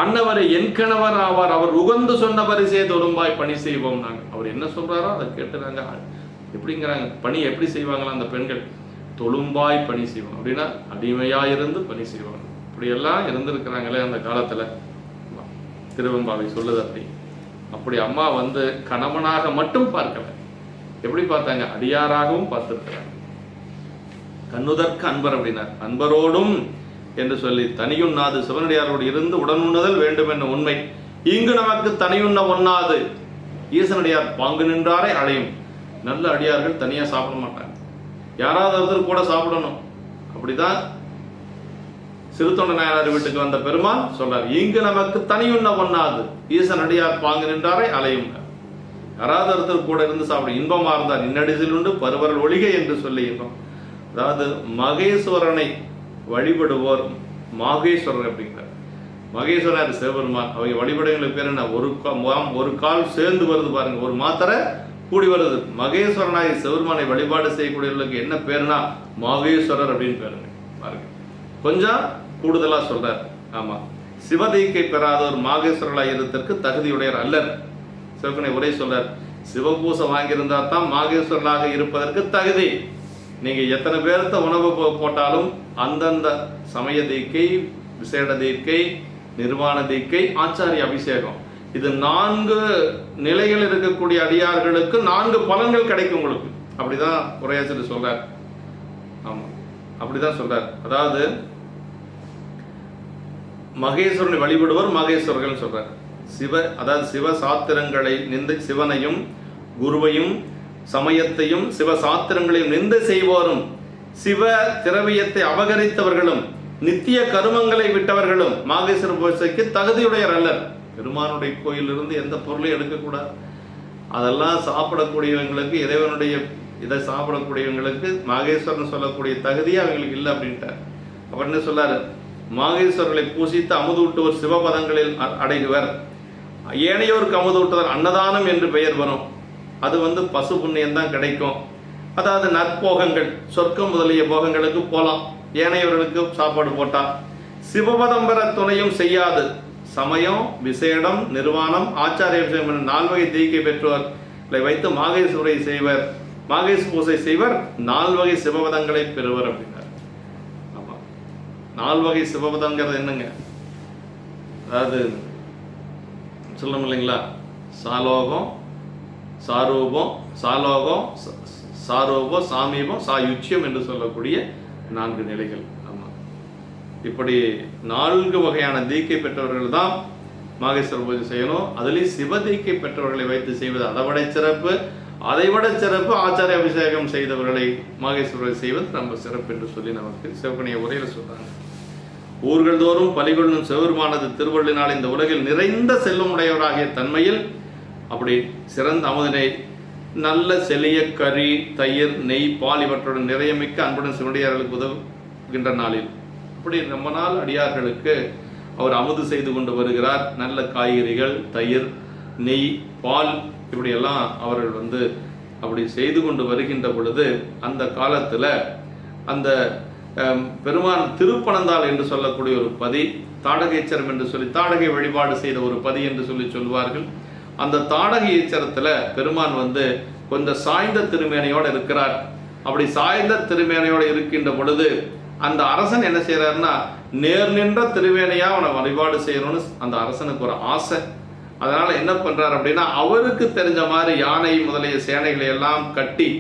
அன்னவரை என் கணவர் ஆவார் அவர் உகந்து சொன்ன பரிசே தொழும்பாய் பணி செய்வோம். நாங்கள் அவர் என்ன சொல்றாரோ அதை கேட்டுறாங்க. எப்படிங்கிறாங்க, பணி எப்படி செய்வாங்களா அந்த பெண்கள், தொழும்பாய் பணி செய்வோம் அப்படின்னா அடிமையாயிருந்து பணி செய்வாங்க. இப்படியெல்லாம் இருந்திருக்கிறாங்களே அந்த காலத்துல. திருவெம்பாவை சொல்லுது அப்படி. அப்படி அம்மா கணவனாக மட்டும் பார்க்கல, எப்படி பார்த்தாங்க, அடியாராகவும் பார்த்திருக்கிறாங்க. கண்ணுதற்கு அன்பர் அப்படின்னார். அன்பரோடும் என்று சொல்லி தனியுண்ணாது சிவனடியாரோடு இருந்து உடனுண்ணுதல் வேண்டும் என்ற உண்மை. இங்கு நமக்கு தனியுண்ண ஒண்ணாது, ஈசனடியார் பாங்கு நின்றாரை அடையும். நல்ல அடியார்கள் தனியா சாப்பிட மாட்டாங்க, யாராவது ஒருத்தர் கூட சாப்பிடணும். அப்படிதான் சிறுத்தொண்ட நாயனார் வீட்டுக்கு வந்த பெருமான் சொல்றார், இங்கு நமக்கு தனியுண்ண ஒண்ணாது, ஈசனடியார் பாங்கு நின்றாரை அலையும். யாராவது ஒருத்தர் கூட இருந்து சாப்பிடும். இன்பமா இருந்தார் இன்னடிசில் உண்டு பருவரல் ஒளிகை என்று சொல்லி இன்பம். அதாவது மகேஸ்வரனை வழிபடுவோர் மாகேஸ்வரர் அப்படிங்கிறார். மகேஸ்வரர் சிவபெருமான். அவங்க வழிபடுங்களுக்கு பேர் என்ன? ஒரு கால் சேர்ந்து வருது பாருங்க, ஒரு மாத்திரை கூடி வருது. மகேஸ்வரனாய் சிவபெருமானை வழிபாடு செய்யக்கூடியவர்களுக்கு என்ன பேருனா மாகேஸ்வரர் அப்படின்னு பேருங்க. பாருங்க, கொஞ்சம் கூடுதலா சொல்றார். ஆமா, சிவதீக்கை பெறாதவர் மாகேஸ்வரர்களாய் இருந்ததற்கு தகுதியுடையர் அல்லர். சிவகனை உரை சொல்றார், சிவபூசை வாங்கியிருந்தா தான் மாகேஸ்வரனாக இருப்பதற்கு தகுதி. நீங்க எத்தனை பேர்த்த உணவு போட்டாலும் அந்தந்த சமய தீக்கை, விசேட தீக்கை, நிர்வாண தீக்கை, ஆச்சாரிய அபிஷேகம், இது 4 நிலைகள் இருக்கக்கூடிய அடியார்களுக்கு 4 பலன்கள் கிடைக்கும் உங்களுக்கு. அப்படிதான் உரையாசிரியர் சொல்றார். ஆமா, அப்படிதான் சொல்றார். அதாவது மகேஸ்வரனை வழிபடுவர் மகேஸ்வரர்கள் சொல்றார். அதாவது சிவ சாத்திரங்களை நிந்தை, சிவனையும் குருவையும் சமயத்தையும் சிவ சாத்திரங்களையும் நிந்தை செய்வோரும், சிவ திரவியத்தை அபகரித்தவர்களும், நித்திய கருமங்களை விட்டவர்களும் மாகேஸ்வர பூஜைக்கு தகுதியுடையர் அல்லர். பெருமானுடைய கோயிலிருந்து எந்த பொருளையும் எடுக்கக்கூடாது. அதெல்லாம் சாப்பிடக்கூடியவங்களுக்கு, இறைவனுடைய இதை சாப்பிடக்கூடியவங்களுக்கு மாகேஸ்வரன் சொல்லக்கூடிய தகுதியே அவங்களுக்கு இல்லை அப்படின்ட்டார். அப்ப என்ன சொல்லாரு? மாகேஸ்வரர்களை பூசித்து அமுதூட்டுவர் சிவபதங்களில் அடைகுவர். ஏனையோருக்கு அமுதூட்டுவர் அன்னதானம் என்று பெயர் வரும். அது பசு புண்ணியம் தான் கிடைக்கும். அதாவது நற்போகங்கள், சொர்க்கம் முதலிய போகங்களுக்கு போலாம், ஏனையவர்களுக்கு சாப்பாடு போட்டா. சிவபதம் பெற துணையும் செய்யாது. சமயம், விசேடம், நிர்வாணம், ஆச்சாரிய விஷயம் என 4 வகை தீக்கை பெற்றோர்களை வைத்து மாகேஸ்வரை செய்வர், மாகேஷ் பூசை செய்வர், 4 வகை சிவபதங்களை பெறுவர் அப்படின்னார். ஆமா, 4 வகை சிவபதங்கிறது என்னங்க? அதாவது சொல்லணும் இல்லைங்களா? சாலோகம், சாரூபம், சாலோகம், சாரூபம், சாமீபம், சாயுச்சியம் என்று சொல்லக்கூடிய 4 நிலைகள். ஆமா, இப்படி 4 வகையான தீக்கை பெற்றவர்கள் தான் மாகேஸ்வர பூஜை செய்யணும். அதுலேயும் சிவ தீக்கை பெற்றவர்களை வைத்து செய்வது அதைவிட சிறப்பு. அதைவிட சிறப்பு ஆச்சாரிய அபிஷேகம் செய்தவர்களை மாகேஸ்வரரை செய்வது ரொம்ப சிறப்பு என்று சொல்லி நமக்கு சிவகணிய உரையில சொல்றாங்க. ஊர்கள் தோறும் பலிகொள்ளும் சிவபெருமானது திருவள்ளினால் இந்த உலகில் நிறைந்த செல்வம் உடையவராகிய தன்மையில் அப்படி சிறந்த அமுதனை நல்ல செலிய கறி, தயிர், நெய், பால் இவற்றுடன் நிறைய மிக்க அன்புடன் சிவனடியார்களுக்கு உதவுகின்ற நாளில் அப்படி ரொம்ப நாள் அடியார்களுக்கு அவர் அமுது செய்து கொண்டு வருகிறார். நல்ல காய்கறிகள், தயிர், நெய், பால் இப்படியெல்லாம் அவர்கள் அப்படி செய்து கொண்டு வருகின்ற பொழுது அந்த காலத்துல அந்த பெருமான் திருப்பனந்தாள் என்று சொல்லக்கூடிய ஒரு பதி, தாடகைச்சரம் என்று சொல்லி தாடகை வழிபாடு செய்த ஒரு பதி என்று சொல்லி சொல்வார்கள். அந்த தாடகை ஈச்சரத்துல பெருமான் கொஞ்சம் சாய்ந்த திருமேனையோடு இருக்கிறார். அப்படி சாய்ந்த திருமேனையோடு இருக்கின்ற பொழுது அந்த அரசன் என்ன செய்யறாருன்னா, நேர் நின்ற திருமேனையா அவனை வழிபாடு செய்யணும்னு அந்த அரசனுக்கு ஒரு ஆசை. அதனால என்ன பண்றாரு அப்படின்னா, அவருக்கு தெரிஞ்ச மாதிரி யானை முதலிய சேனைகளை எல்லாம் கட்டி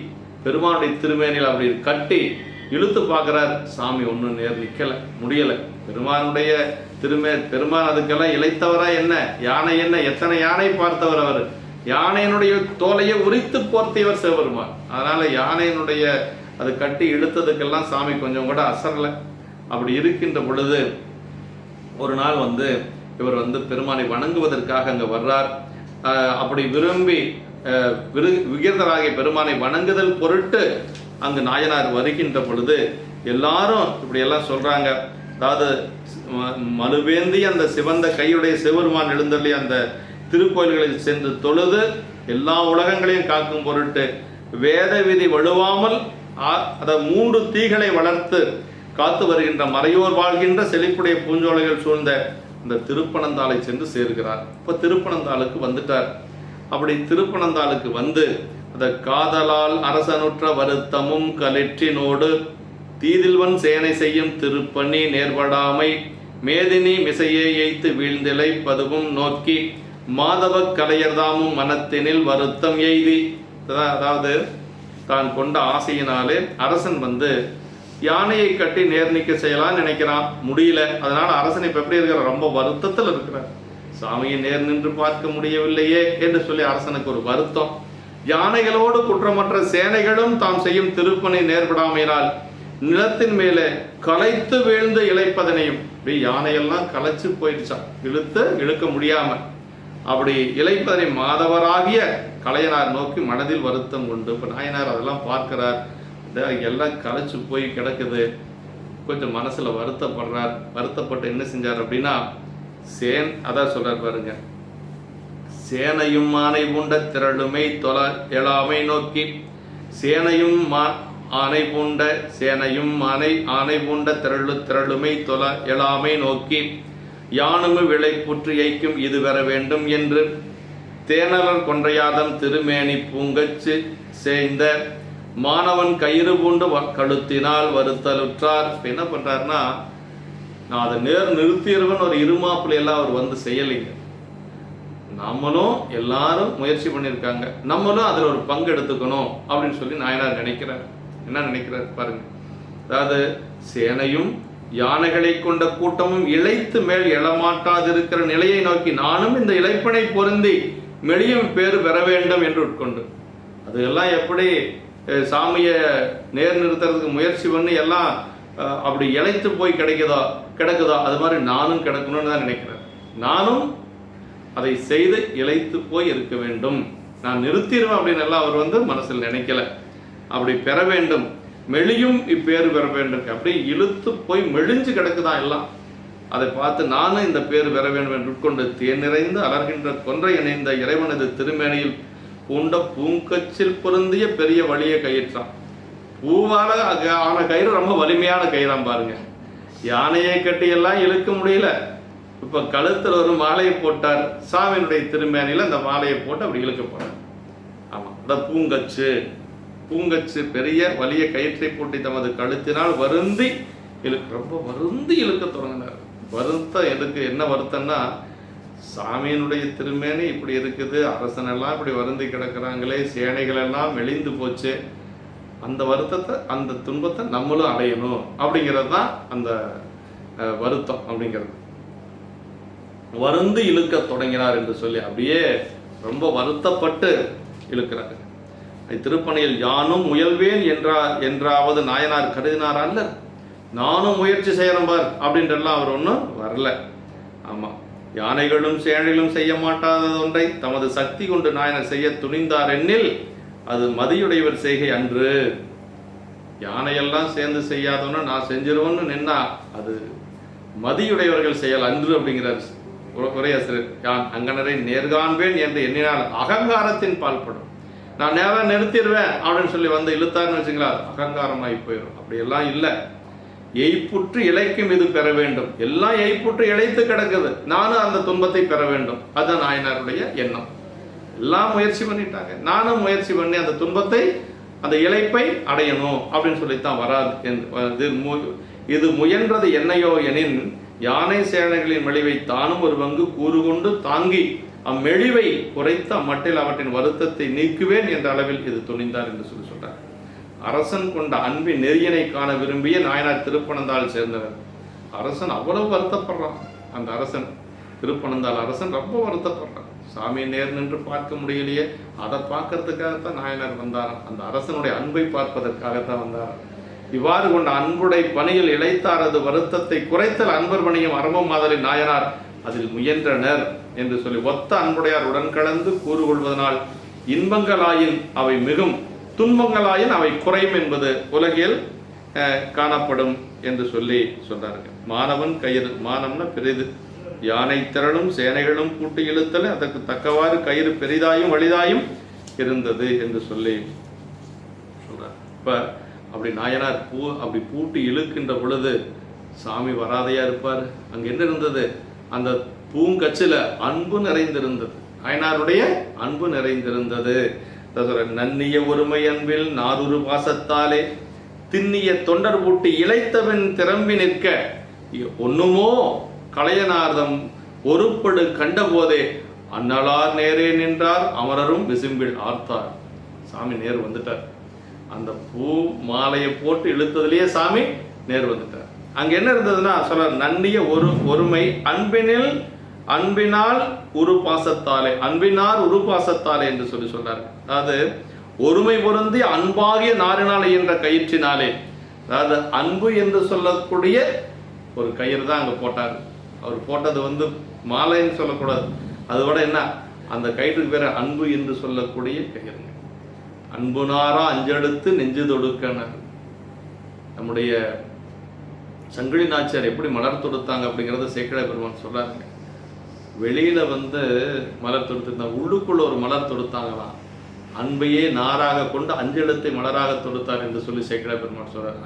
பெருமானுடைய திருமேனியில் அப்படி கட்டி இழுத்து பார்க்கிறார். சாமி ஒன்றும் நேர் நிக்கல, முடியல. பெருமானுடைய பெருமான் அதுக்கெல்லாம் இழைத்தவரா என்ன, யானை என்ன, எத்தனை யானை பார்த்தவர் அவர். யானையினுடைய தோலையை உரித்து போர்த்தியவர் சிவபெருமான். அதனால யானையினுடைய அது கட்டி இழுத்ததுக்கெல்லாம் சாமி கொஞ்சம் கூட அசரல. அப்படி இருக்கின்ற பொழுது ஒரு நாள் இவர் பெருமானை வணங்குவதற்காக அங்க வர்றார். அப்படி விரும்பி விகிர்தராகிய பெருமானை வணங்குதல் பொருட்டு அங்கு நாயனார் வருகின்ற பொழுது எல்லாரும் இப்படி எல்லாம் சொல்றாங்க. அதாவது மனுவேந்தி அந்த சிவந்த கையுடைய சிவபெருமான் எழுந்தள்ளி அந்த திருக்கோயில்களில் சென்று தொழுது எல்லா உலகங்களையும் காக்கும் பொருட்டு வேத விதி வலுவாமல் அதை 3 தீகளை வளர்த்து காத்து வருகின்ற மறையோர் வாழ்கின்ற செழிப்புடைய பூஞ்சோலைகள் சூழ்ந்த அந்த திருப்பனந்தாளை சென்று சேர்கிறார். இப்ப திருப்பனந்தாளுக்கு வந்துட்டார். அப்படி திருப்பனந்தாளுக்கு அந்த காதலால் அரசனுற்ற வருத்தமும் கலிற்றினோடு தீதில்வன் சேனை செய்யும் திருப்பணி நேர்படாமை மேதினி மிசையை எய்த்து வீழ்ந்திலை பதுவும் நோக்கி மாதவ கலையர்தாமும் மனத்தினில் வருத்தம் எய்தி. அதாவது தான் கொண்ட ஆசையினாலே அரசன் யானையை கட்டி நேர் நிற்க செய்யலாம்னு நினைக்கிறான், முடியல. அதனால அரசன் இப்ப எப்படி இருக்கிற, ரொம்ப வருத்தத்தில் இருக்கிறார். சாமியை நேர் நின்று பார்க்க முடியவில்லையே என்று சொல்லி அரசனுக்கு ஒரு வருத்தம். யானைகளோடு குற்றமற்ற சேனைகளும் தாம் செய்யும் திருப்பணி நேர்படாமையினால் நிலத்தின் மேலே களைத்து வீழ்ந்து இழைப்பதனையும், யானையெல்லாம் களைச்சு போயிடுச்சான், இழுக்க முடியாம அப்படி இழைப்பதனை மாதவராகிய கலையனார் நோக்கி மனதில் வருத்தம் கொண்டு. இப்ப நாயனார் அதெல்லாம் பார்க்கிறார், எல்லாம் களைச்சு போய் கிடக்குது, கொஞ்சம் மனசுல வருத்தப்படுறார். வருத்தப்பட்டு என்ன செஞ்சார் அப்படின்னா, அதான் சொல்றார் பாருங்க, சேனையும் ஆனை பூண்ட திரளுமை தொல எழாமை நோக்கி, சேனையும் ஆனை பூண்ட ஆனை பூண்ட திரளுமை தொல எழாமை நோக்கி, யானுமு விளை புற்றியைக்கும் இது பெற வேண்டும் என்று தேனலர் கொன்றையாதம் திருமேனி பூங்கச்சு சேர்ந்த மாணவன் கயிறு பூண்டு கழுத்தினால் வருத்தலுற்றார். என்ன பண்றாருன்னா, நான் அதை நிறுத்திடுவேன் ஒரு இருமாப்புல எல்லாம் அவர் வந்து செய்யலைங்க. நம்மளும் எல்லாரும் முயற்சி பண்ணியிருக்காங்க, நம்மளும் அதில் ஒரு பங்கு எடுத்துக்கணும் அப்படின்னு சொல்லி நாயனார் நினைக்கிறார். என்ன நினைக்கிறார் பாருங்க, அதாவது சேனையும் யானைகளை கொண்ட கூட்டமும் இழைத்து மேல் எழமாட்டாதிருக்கிற நிலையை நோக்கி நானும் இந்த இழைப்பனை பொருந்தி மெளியும் பேறு பெற வேண்டும் என்று உட்கொண்டு, அது எல்லாம் எப்படி சாமியை நேர் நிறுத்துறதுக்கு முயற்சி பண்ணி எல்லாம் அப்படி இழைத்து போய் கிடக்குதோ அது மாதிரி நானும் கிடக்கணும்னு தான் நினைக்கிறேன். நானும் அதை செய்து இழைத்து போய் இருக்க வேண்டும், நான் நிறுத்திடுவேன் அப்படின்னு எல்லாம் அவர் வந்து மனசில் நினைக்கல. அப்படி பெற வேண்டும், மெளியும் இப்பேறு பெற வேண்டும். அப்படி இழுத்து போய் மெழிஞ்சு கிடக்குதான் எல்லாம். அதை பார்த்து நானும் இந்த பேர் பெற வேண்டும் என்று கொண்டு தேன் நிறைந்து அலர்கின்ற கொன்றை இணைந்த இறைவனது திருமேனியில் பூண்ட பூங்கச்சில் பொருந்திய பெரிய வழியை கயிற்றான். பூவால ஆன கயிறு ரொம்ப வலிமையான கயிறான் பாருங்க. யானையை கட்டி எல்லாம் இழுக்க முடியல. இப்ப கழுத்துல ஒரு மாலையை போட்டார், சாமியினுடைய திருமேனியில அந்த மாலையை போட்டு அப்படி இழுக்க போறார். ஆமா, அந்த பூங்கச்சு பெரிய வலிய கயிற்றை போட்டி தமது கழுத்தினால் வருந்தி ரொம்ப வருந்தி இழுக்க தொடங்கினார். வருத்தம் எதுக்கு, என்ன வருத்தம்னா, சாமியினுடைய திருமேனி இப்படி இருக்குது, அரசனெல்லாம் இப்படி வருந்தி கிடக்கிறாங்களே, சேனைகள் எல்லாம் மெலிந்து போச்சு, அந்த வருத்தத்தை அந்த துன்பத்தை நம்மளும் அடையணும் அப்படிங்கிறது தான் அந்த வருத்தம் அப்படிங்கிறது. வருந்தி இழுக்க தொடங்கினார் என்று சொல்லி அப்படியே ரொம்ப வருத்தப்பட்டு இழுக்கிறார். திருப்பணியில் யானும் முயல்வேன் என்றாவது நாயனார் கருதினார் அல்ல, நானும் முயற்சி செய்யறேன் பார் அப்படின்றலாம் அவர் ஒன்றும் வரல. ஆமா, யானைகளும் சேனைகளும் செய்ய மாட்டாதது ஒன்றை தமது சக்தி கொண்டு நாயனர் செய்ய துணிந்தார் எண்ணில் அது மதியுடையவர் செய்கை அன்று. யானையெல்லாம் சேர்ந்து செய்யாதோன்னு நான் செஞ்சிருவேன்னு நின்னா அது மதியுடையவர்கள் செயல் அன்று அப்படிங்கிறார் உரையாசிரியர். யான் அங்கனரை நேர்காண்பேன் என்று எண்ணினால் அகங்காரத்தின் பால்படும். நான் நேரம் நிறுத்திடுவேன் அப்படின்னு சொல்லி வந்து இழுத்தாருன்னு வச்சுங்களா, அகங்காரமாகி போயிடும். அப்படியெல்லாம் இல்லை. எய்ப்புற்று இழைக்கும் இது பெற வேண்டும். எல்லாம் எய்ப்புற்று இழைத்து கிடக்குது, நானும் அந்த துன்பத்தை பெற வேண்டும். அதுதான் நாயனாருடைய எண்ணம். எல்லாம் முயற்சி பண்ணிட்டாங்க, நானும் முயற்சி பண்ணி அந்த துன்பத்தை அந்த இழைப்பை அடையணும் அப்படின்னு சொல்லித்தான் வராது. இது முயன்றது என்னையோ எனின் யானை சேனைகளின் மெளிவை தானும் ஒரு பங்கு கூறு கொண்டு தாங்கி அம்மெளிவை குறைத்த மட்டில் அவற்றின் வருத்தத்தை நீக்குவேன் என்ற அளவில் இது துணிந்தார் என்று சொல்றார். அரசன் கொண்ட அன்பின் நெறியனை காண விரும்பிய நாயனார் திருப்பனந்தாள் சேர்ந்தவர். அரசன் அவ்வளவு வருத்தப்படுறான். அந்த அரசன் திருப்பனந்தாள் அரசன் ரொம்ப வருத்தப்படுறான். சாமியை நேர் நின்று பார்க்க முடியலையே, அதை பார்க்கறதுக்காகத்தான் நாயனார் வந்தாராம். அந்த அரசனுடைய அன்பை பார்ப்பதற்காகத்தான் வந்தார். இவ்வாறு கொண்ட அன்புடை பணியில் இழைத்தாரது வருத்தத்தை குறைத்தல் அன்பர் பணியும் அறமும் மாதலின் நாயனார் அதில் முயன்றனர் என்று சொல்லி ஒத்த அன்புடையார் உடன் கலந்து கூறுகொள்வதனால் இன்பங்களாயின் அவை மிகும், துன்பங்களாயின் அவை குறையும் என்பது உலகில் காணப்படும் என்று சொல்லி சொல்றார்கள். மாணவன் கயிறு, மானம்னா பெரிது, யானை திரளும் சேனைகளும் பூட்டி இழுத்தல் அதற்கு தக்கவாறு கயிறு பெரிதாயும் வலிதாயும் இருந்தது என்று சொல்லி சொல்றார். இப்ப அப்படி நாயனார் அப்படி பூட்டி இழுக்கின்ற பொழுது சாமி வராதையா இருப்பார். அங்க என்ன இருந்தது, அந்த பூங்கச்சில அன்பு நிறைந்திருந்தது, நாயனாருடைய அன்பு நிறைந்திருந்தது. நன்னிய ஒருமை அன்பில் நாரூறு பாசத்தாலே திண்ணிய தொண்டர் பூட்டி இழைத்தவன் திறம்பி நிற்க ஒண்ணுமோ கலையனார்தம் ஒருப்படு கண்ட போதே அன்னலார் நேரே நின்றார் அமரரும் விசும்பில் ஆர்த்தார். சாமி நேர் வந்துட்டார். அந்த பூ மாலையை போட்டு இழுத்ததுலேயே சாமி நேர் வந்துட்டார். அங்க என்ன இருந்ததுன்னா சொல்ற நன்னிய ஒருமை அன்பினால் உரு பாசத்தாலே, அன்பினார் உரு பாசத்தாலே என்று சொல்றாரு. அதாவது ஒருமை பொருந்தி அன்பாகிய நாரினாலே என்ற கயிற்றினாலே, அதாவது அன்பு என்று சொல்லக்கூடிய ஒரு கயிறு தான் அங்க போட்டார். அவர் போட்டது மாலைன்னு சொல்லக்கூடாது, அதோட என்ன அந்த கயிற்றுக்கு பேர அன்பு என்று சொல்லக்கூடிய கயிறுங்க. அன்புனாரா அஞ்செடுத்து நெஞ்சு தொடுக்கனர். நம்முடைய சங்கிலி நாச்சியார் எப்படி மலர் தொடுத்தாங்க அப்படிங்கறத சேக்கிழார் பெருமான் சொல்றாங்க. வெளியில மலர் தொடுத்திருந்தாங்க, உள்ளுக்குள்ள ஒரு மலர் தொடுத்தாங்களாம். அன்பையே நாராக கொண்டு அஞ்செழுத்தை மலராக தொடுத்தார் என்று சொல்லி சேக்கிழார் பெருமான் சொல்றார்.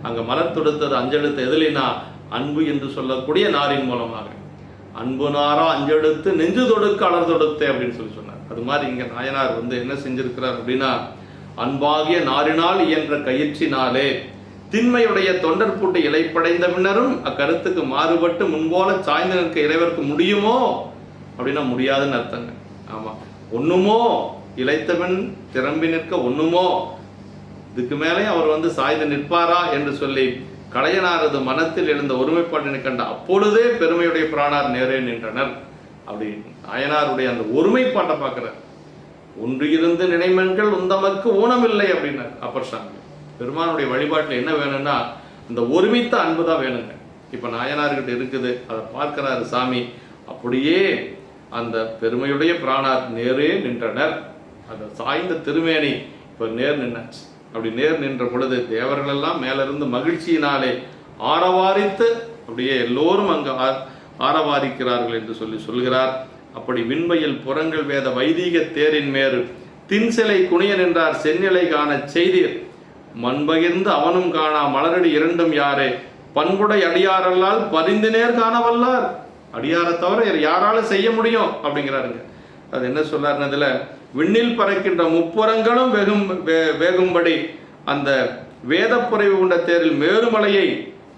அங்க மலர் தொடுத்தது அஞ்செழுத்து எதிலினா அன்பு என்று சொல்லக்கூடிய நாரின் மூலமாக. அன்பு நாரா அஞ்செழுத்து நெஞ்சு தொடுக்க அலர் தொடுத்தே அப்படின்னு சொல்லி சொன்னார். அது மாதிரி இங்க நாயனார் என்ன செஞ்சிருக்கிறார் அப்படின்னா, அன்பாகிய நாரினால் என்ற கயிற்றினாலே திண்மையுடைய தொண்டர் பூட்டு இலைப்படைந்த பின்னரும் அக்கருத்துக்கு மாறுபட்டு முன்போல சாய்ந்து நிற்க இறைவருக்கு முடியுமோ அப்படின்னா முடியாதுன்னு அர்த்தங்க. ஆமா, ஒண்ணுமோ இழைத்தவன் திறம்பி நிற்க ஒண்ணுமோ, இதுக்கு மேலே அவர் சாய்ந்து நிற்பாரா என்று சொல்லி கலையனாரது மனத்தில் எழுந்த ஒருமைப்பாட்டினை கண்ட அப்பொழுதே பெருமையுடைய பிராணார் நேரே நின்றனர். அப்படி நாயனாருடைய அந்த ஒருமைப்பாட்டை பார்க்கிறார். ஒன்று இருந்து நினைமென்கள் உந்தமக்கு ஊனமில்லை அப்படின்னார் அப்பர் சாமி. பெருமானுடைய வழிபாட்டில் என்ன வேணும்னா இந்த ஒருமித்த அன்பு தான் வேணுங்க. இப்ப நாயனார்கிட்ட இருக்குது, அதை பார்க்கிறாரு சாமி. அப்படியே அந்த பெருமையுடைய பிராணார் நேரே நின்றனர். அந்த சாய்ந்த திருமேனி இப்ப நேர் நின்னாச்சு. அப்படி நேர் நின்ற பொழுது தேவர்கள் எல்லாம் மேல இருந்து மகிழ்ச்சியினாலே ஆரவாரித்து அப்படியே எல்லோரும் அங்கு ஆரவாரிக்கிறார்கள் என்று சொல்கிறார். அப்படி விண்வையில் புறங்கள் வேத வைதீக தேரின் மேறு தின்சிலை குனிய நின்றார் செந்நிலை காண செய்தீர் மண்பகிர்ந்து அவனும் காணா மலரடி இரண்டும் யாரே பண்புடை அடியாரல்லால் பரிந்து நேர் காணவல்லார். அடியாரை தவிர யாராலும் செய்ய முடியும் அப்படிங்கிறாருங்க. அது என்ன சொல்லாருன்னதுல, விண்ணில் பறக்கின்ற முப்புறங்களும் வேகும்படி அந்த வேதப்புறைவு உண்ட தேரில் மேருமலையை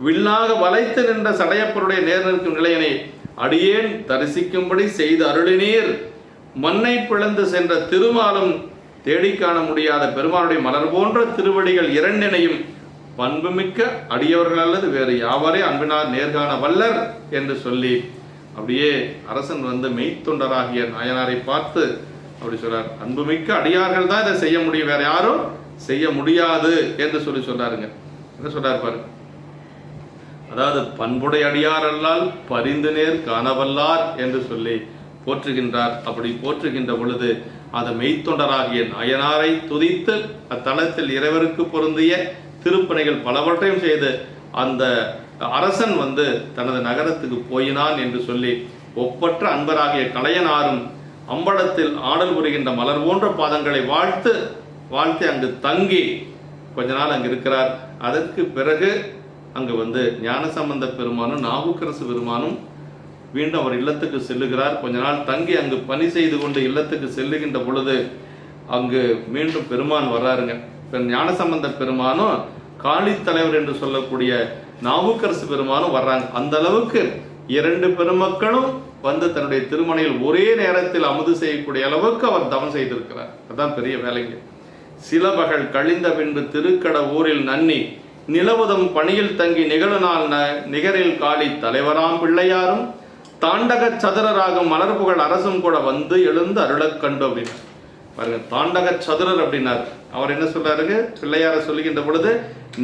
வில்லாக வளைத்து நின்ற சடையப்பருடைய நேர் நிற்கும் நிலையினை அடியேன் தரிசிக்கும்படி செய்து அருளினீர். மண்ணை பிளந்து சென்ற திருமாலும் தேடி காண முடியாத பெருமானுடைய மலர் போன்ற திருவடிகள் இரண்டினையும் பண்புமிக்க அடியவர்கள் அல்லது வேறு யாவரே அன்பினார் நேர்காண வல்லர் என்று சொல்லி அப்படியே அரசன் மெய்த்தொண்டராகிய நாயனாரை பார்த்து அப்படி சொல்றார், அன்புமிக்க அடியார்கள் தான் இதை செய்ய முடியும், வேற யாரும் செய்ய முடியாது என்று சொல்றாருங்க. என்ன சொல்றாரு பாரு, அதாவது பண்புடை அடியார் அல்லால் பரிந்து நேர் காணவல்லார் என்று சொல்லி போற்றுகின்றார். அப்படி போற்றுகின்ற பொழுது அந்த மெய்த்தொண்டராகிய நாயனாரை துதித்து அத்தலத்தில் இறைவருக்கு பொருந்திய திருப்பணிகள் பலவற்றையும் செய்து அந்த அரசன் தனது நகரத்துக்கு போயினான் என்று சொல்லி ஒப்பற்ற அன்பராகிய கலையனாரும் அம்பலத்தில் ஆடல் புரிகின்ற மலர் போன்ற பாதங்களை வாழ்த்தி அங்கு தங்கி கொஞ்ச நாள் அங்கு இருக்கிறார். அதற்கு பிறகு அங்கு ஞானசம்பந்த பெருமானும் நாவுக்கரசு பெருமானும் மீண்டும் அவர் இல்லத்துக்கு செல்லுகிறார். கொஞ்ச நாள் தங்கி அங்கு பணி செய்து கொண்டு இல்லத்துக்கு செல்லுகின்ற பொழுது அங்கு மீண்டும் பெருமான் வர்றாருங்க. ஞானசம்பந்த பெருமானும் காளி தலைவர் என்று சொல்லக்கூடிய நாவுக்கரசு பெருமானும் வர்றாங்க. அந்த அளவுக்கு இரண்டு பெருமக்களும் தன்னுடைய திருமணையில் ஒரே நேரத்தில் அமுது செய்யக்கூடிய அளவுக்கு அவர் தவம் செய்திருக்கிறார். அதான் பெரிய வேலைங்க. சிலபகள் கழிந்த பின்பு திருக்கட ஊரில் நன்னி நிலவுதம் பணியில் தங்கி நிகழநாள் நிகரில் காளி தலைவராம் பிள்ளையாரும் தாண்டக சதுரராகும் மலர்புகள் அரசும் கூட எழுந்து அருளக் கண்டு அப்படின்னா பாருங்க. தாண்டக சதுரர் அப்படின்னார். அவர் என்ன சொல்றாருங்க, பிள்ளையார சொல்லுகின்ற பொழுது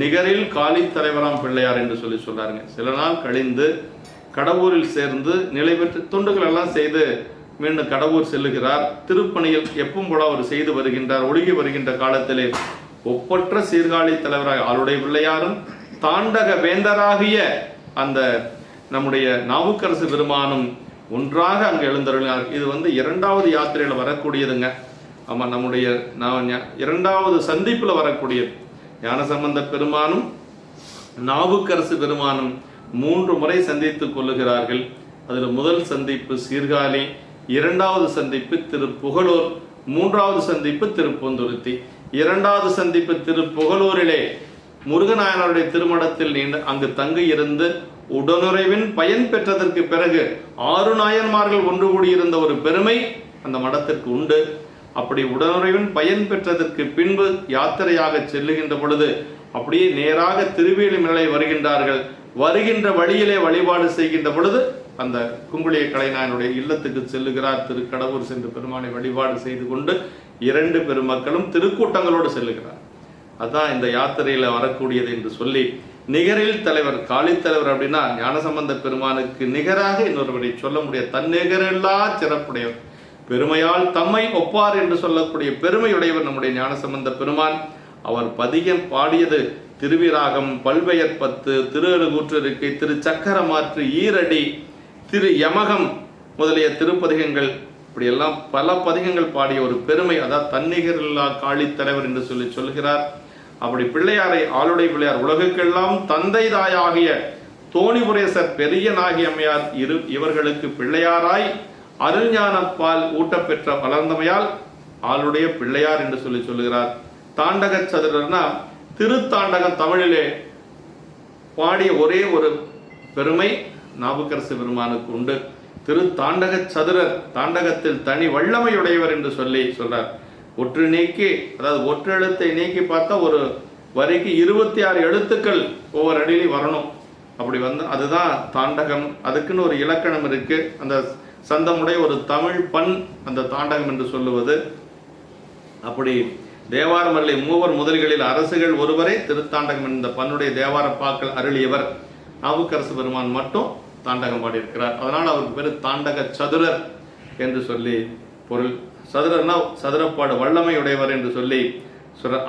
நிகரில் காளி தலைவராம் பிள்ளையார் என்று சொல்றாருங்க. சில நாள் கழிந்து கடவுரில் சேர்ந்து நிலை பெற்று தொண்டுகள் எல்லாம் செய்து மீண்டும் கடவுர் செல்லுகிறார். திருப்பணியில் எப்பவும் போல அவர் செய்து வருகின்றார். ஒழுகி வருகின்ற காலத்திலே ஒப்பற்ற சீர்காழி தலைவராக ஆளுடைய பிள்ளையாரும் தாண்டக வேந்தராகிய அந்த நம்முடைய நாவுக்கரசு பெருமானும் ஒன்றாக அங்கு எழுந்தருளினார். இது இரண்டாவது யாத்திரையில வரக்கூடியதுங்க. ஆமா, நம்முடைய இரண்டாவது சந்திப்புல வரக்கூடியது. ஞானசம்பந்த பெருமானும் நாவுக்கரசு பெருமானும் 3 முறை சந்தித்துக் கொள்ளுகிறார்கள். அதுல முதல் சந்திப்பு சீர்காழி, இரண்டாவது சந்திப்பு திருப்புகழூர், மூன்றாவது சந்திப்பு திருப்பூந்துருத்தி. இரண்டாவது சந்திப்பு திருப்புகழூரிலே முருகநாயனாருடைய திருமணத்தில் அங்கு தங்கி இருந்து உடனுறைவின் பயன் பெற்றதற்கு பிறகு 6 நாயன்மார்கள் ஒன்று கூடியிருந்த ஒரு பெருமை அந்த மடத்திற்கு உண்டு. அப்படி உடனுறைவன் பயன் பெற்றதற்கு பின்பு யாத்திரையாக செல்லுகின்ற பொழுது அப்படியே நேராக திருவேலிமலை வருகின்றார்கள். வருகின்ற வழியிலே வழிபாடு செய்கின்ற பொழுது அந்த குங்குளிய கலைநாயனுடைய இல்லத்துக்கு செல்லுகிறார். திருக்கடவுர் சென்று பெருமானை வழிபாடு செய்து கொண்டு 2 பெருமக்களும் திருக்கூட்டங்களோடு செல்லுகிறார். அதுதான் இந்த யாத்திரையில வரக்கூடியது என்று சொல்லி, நிகரில் தலைவர் காளித்தலைவர் அப்படின்னா ஞானசம்பந்த பெருமானுக்கு நிகராக இன்னொருவரை சொல்ல முடியாது. தன்னிகரில்லா சிறப்புடையவர், பெருமையால் தம்மை ஒப்பார் என்று சொல்லக்கூடிய பெருமையுடையவர் நம்முடைய ஞானசம்பந்த பெருமான். அவர் பதிகம் பாடியது திருவிராகம், பல்பெயர் 10, திருஅழுகூற்றிருக்கை, திரு சக்கரமாற்று, ஈரடி, திரு யமகம் முதலிய திருப்பதிகங்கள். இப்படியெல்லாம் பல பதிகங்கள் பாடிய ஒரு பெருமை. அதாவது தன்னிகரில்லா காளித்தலைவர் என்று சொல்லுகிறார். அப்படி பிள்ளையாரை ஆளுடை பிள்ளையார், உலகுக்கெல்லாம் தந்தை தாயாகிய தோணிபுரேசர் பெரிய நாகி அம்மையார் இவர்களுக்கு பிள்ளையாராய் அருள்ஞானப்பால் ஊட்டப்பெற்ற வளர்ந்தமையால் ஆளுடைய பிள்ளையார் என்று சொல்லுகிறார். தாண்டக சதுரர்னா திருத்தாண்டகம் தமிழிலே பாடிய ஒரே ஒரு பெருமை நாவுக்கரசு பெருமானுக்கு உண்டு. திருத்தாண்டக சதுரர், தாண்டகத்தில் தனி வல்லமையுடையவர் என்று சொல்றார். ஒற்று நீக்கி, அதாவது ஒற்று எழுத்தை நீக்கி பார்த்தா ஒரு வரிக்கு 26 எழுத்துக்கள் ஒவ்வொரு அடியிலையும் வரணும். அப்படி வந்து அதுதான் தாண்டகம். அதுக்குன்னு ஒரு இலக்கணம் இருக்கு. அந்த சந்தமுடைய ஒரு தமிழ் பண் அந்த தாண்டகம் என்று சொல்லுவது. அப்படி தேவாரமல்லை மூவர் முதலிகளில் அரசுகள் ஒருவரை திருத்தாண்டகம் என்ற பண்ணுடைய தேவார பாக்கள் அருளியவர். நாவுக்கரசு பெருமான் மட்டும் தாண்டகம் பாடியிருக்கிறார். அதனால் அவருக்கு பேரு தாண்டக சதுரர் என்று சொல்லி பொருள். சதுரர்னா சதுரப்பாடு வல்லமையுடையவர் என்று சொல்லி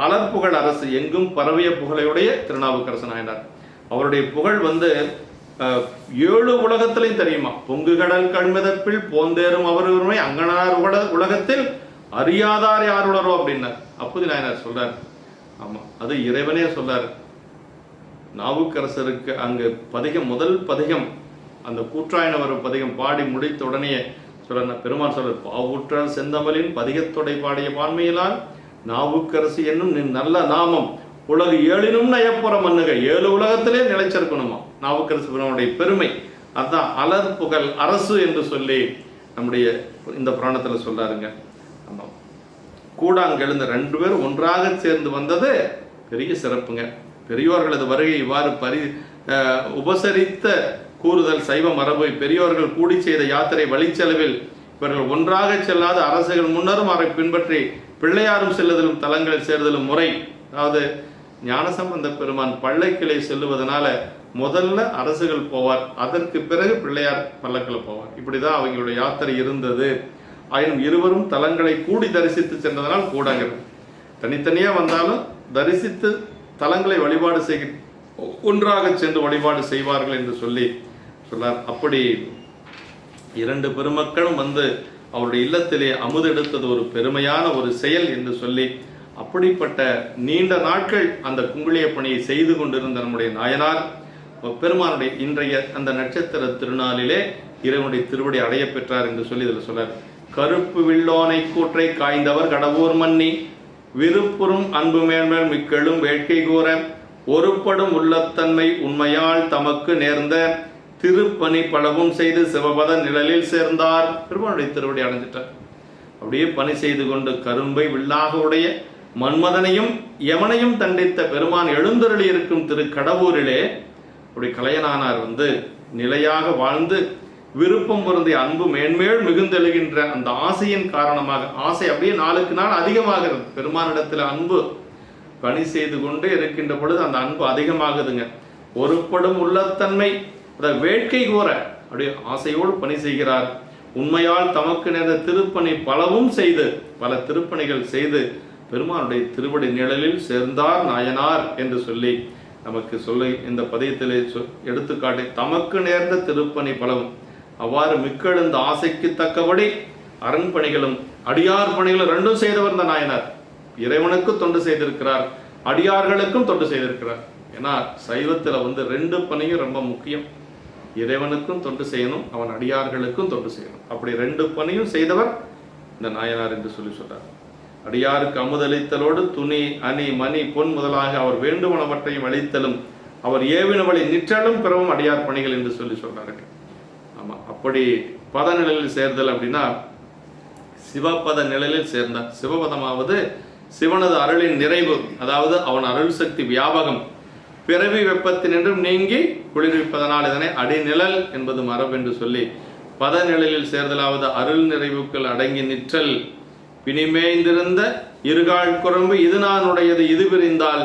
அலர்புகழ் அரசு, எங்கும் பரவிய புகழையுடைய திருநாவுக்கரசு நாயனார். அவருடைய புகழ் 7 உலகத்திலையும் தெரியுமா. பொங்கு கடல் கண்மிதப்பில் போந்தேறும் அவர் உரிமை அங்கனார் உலகத்தில் அறியாதார் யார் உளரோ அப்படின்னார். அப்போது நாயனார் சொல்றார். ஆமா, அது இறைவனே சொல்றார். நாவுக்கரசருக்கு அங்கு பதிகம், முதல் பதிகம் அந்த கூற்றாயினவர் பதிகம் பாடி முடித்த உடனே சொல்ற பெருமான் சொல்ற, பாவுற்றால் செந்தமலின் பதிகத்தொடை பாடிய பான்மையிலால் நாவுக்கரசு என்னும் நல்ல நாமம் உலகு 7னும் நயப்புற மண்ணுக, 7 உலகத்திலே நிலைச்சிருக்கணுமா நாவுக்கரசு பெருமானுடைய பெருமை. அதுதான் அலர் புகழ் அரசு என்று சொல்லி நம்முடைய இந்த புராணத்துல சொல்றாருங்க. ஆமா, கூடாங்கெழுந்த 2 பேரும் ஒன்றாக சேர்ந்து வந்தது பெரிய சிறப்புங்க. பெரியோர்களது வருகை இவ்வாறு உபசரித்த கூறுதல் சைவ மரபு. பெரியோர்கள் கூடி செய்த யாத்திரை வழிச்செலவில் இவர்கள் ஒன்றாக செல்லாத அரசுகள் முன்னரும் அவரை பின்பற்றி பிள்ளையாரும் செல்லுதலும் தலங்களில் சேர்தலும் முறை. அதாவது ஞானசம்பந்த பெருமான் பல்லக்கிளை செல்லுவதனால முதல்ல அரசுகள் போவார், அதற்கு பிறகு பிள்ளையார் பல்லக்கில் போவார். இப்படிதான் அவங்களுடைய யாத்திரை இருந்தது. ஆயினும் இருவரும் தலங்களை கூடி தரிசித்து சென்றதனால் கூடாங்கிறது. தனித்தனியா வந்தாலும் தரிசித்து தலங்களை வழிபாடு செய்ய ஒன்றாக சென்று வழிபாடு செய்வார்கள் என்று சொல்லி சொன்னார். அப்படி 2 பெருமக்களும் அவருடைய இல்லத்திலே அமுதெடுத்தது ஒரு பெருமையான ஒரு செயல் என்று சொல்லி, அப்படிப்பட்ட நீண்ட நாட்கள் அந்த குங்குளிய பணியை செய்து கொண்டிருந்த நம்முடைய நாயனார் பெருமானுடைய இன்றைய அந்த நட்சத்திர திருநாளிலே இறைவனுடைய திருவடி அடைய பெற்றார் என்று சொல்லி இதில் சொல்றார். கருப்பு வில்லோனை கூற்றை காய்ந்தவர் கடவுர் மன்னி விருப்புறும் அன்பு மேன்மேல் மிக்கெழும் வேட்கை கூற ஒருப்படும் உள்ளத்தன்மை உண்மையால் தமக்கு நேர்ந்த திருப்பணி பலவும் செய்து சிவபத நிழலில் சேர்ந்தார். பெருமானுடைய திருவடி அடைஞ்சிட்டார். அப்படியே பணி செய்து கொண்டு கரும்பை வில்லாக உடைய மன்மதனையும் யமனையும் தண்டித்த பெருமான் எழுந்தருளி இருக்கும் திரு கடவுரிலே அப்படி கலையனானார் நிலையாக வாழ்ந்து விருப்பம் பொருந்திய அன்பு மேன்மேல் மிகுந்தெழுகின்ற அந்த ஆசையின் காரணமாக, ஆசை அப்படியே நாளுக்கு நாள் அதிகமாகிறது. பெருமானிடத்தில் அன்பு பணி செய்து கொண்டே இருக்கின்ற பொழுது அந்த அன்பு அதிகமாகுதுங்க. ஒருப்படும் உள்ளத்தன்மை, அதை வேட்கை கூற அப்படியே ஆசையோடு பணி செய்கிறார். உண்மையால் தமக்கு நேர்ந்த திருப்பணி பலவும் செய்து பல திருப்பணிகள் செய்து பெருமானுடைய திருவடி நிழலில் சேர்ந்தார் நாயனார் என்று சொல்லி நமக்கு சொல்லி இந்த பதியத்திலே எடுத்துக்காட்டி தமக்கு நேர்ந்த திருப்பணி பலவும். அவ்வாறு மிக்கெழுந்த ஆசைக்கு தக்கபடி அரண்பணிகளும் அடியார் பணிகளும் 2 செய்தவர் இந்த நாயனார். இறைவனுக்கு தொண்டு செய்திருக்கிறார், அடியார்களுக்கும் தொண்டு செய்திருக்கிறார். ஏன்னா சைவத்துல 2 பணியும் ரொம்ப முக்கியம். இறைவனுக்கும் தொண்டு செய்யணும், அவன் அடியார்களுக்கும் தொண்டு செய்யணும். அப்படி 2 பணியும் செய்தவர் இந்த நாயனார் என்று சொல்லி சொல்றார். அடியாருக்கு அமுதளித்தலோடு துணி அணி மணி பொன் முதலாக அவர் வேண்டுமனவற்றையும் அளித்தலும் அவர் ஏவின வழி நிற்றலும் பிறவும் அடியார் பணிகள் என்று சொல்லி சொல்றார்கள். ஆமா, அப்படி பதநிலையில் சேர்தல் அப்படின்னா சிவபத நிழலில் சேர்ந்தார். சிவபதமாவது சிவனது அருளின் நிறைவு, அதாவது அவன் அருள் சக்தி வியாபகம், பிறவி வெப்பத்தினின்றும் நீங்கி குளிர்விப்பதனால் இதனை அடிநிழல் என்பது மரபு என்று சொல்லி, பத நிழலில் சேர்தலாவது அருள் நிறைவுக்குள் அடங்கி நிற்றல், பிணிமேய்ந்திருந்த இருகால் குரம்பு இது நான் உடையது இது பிரிந்தால்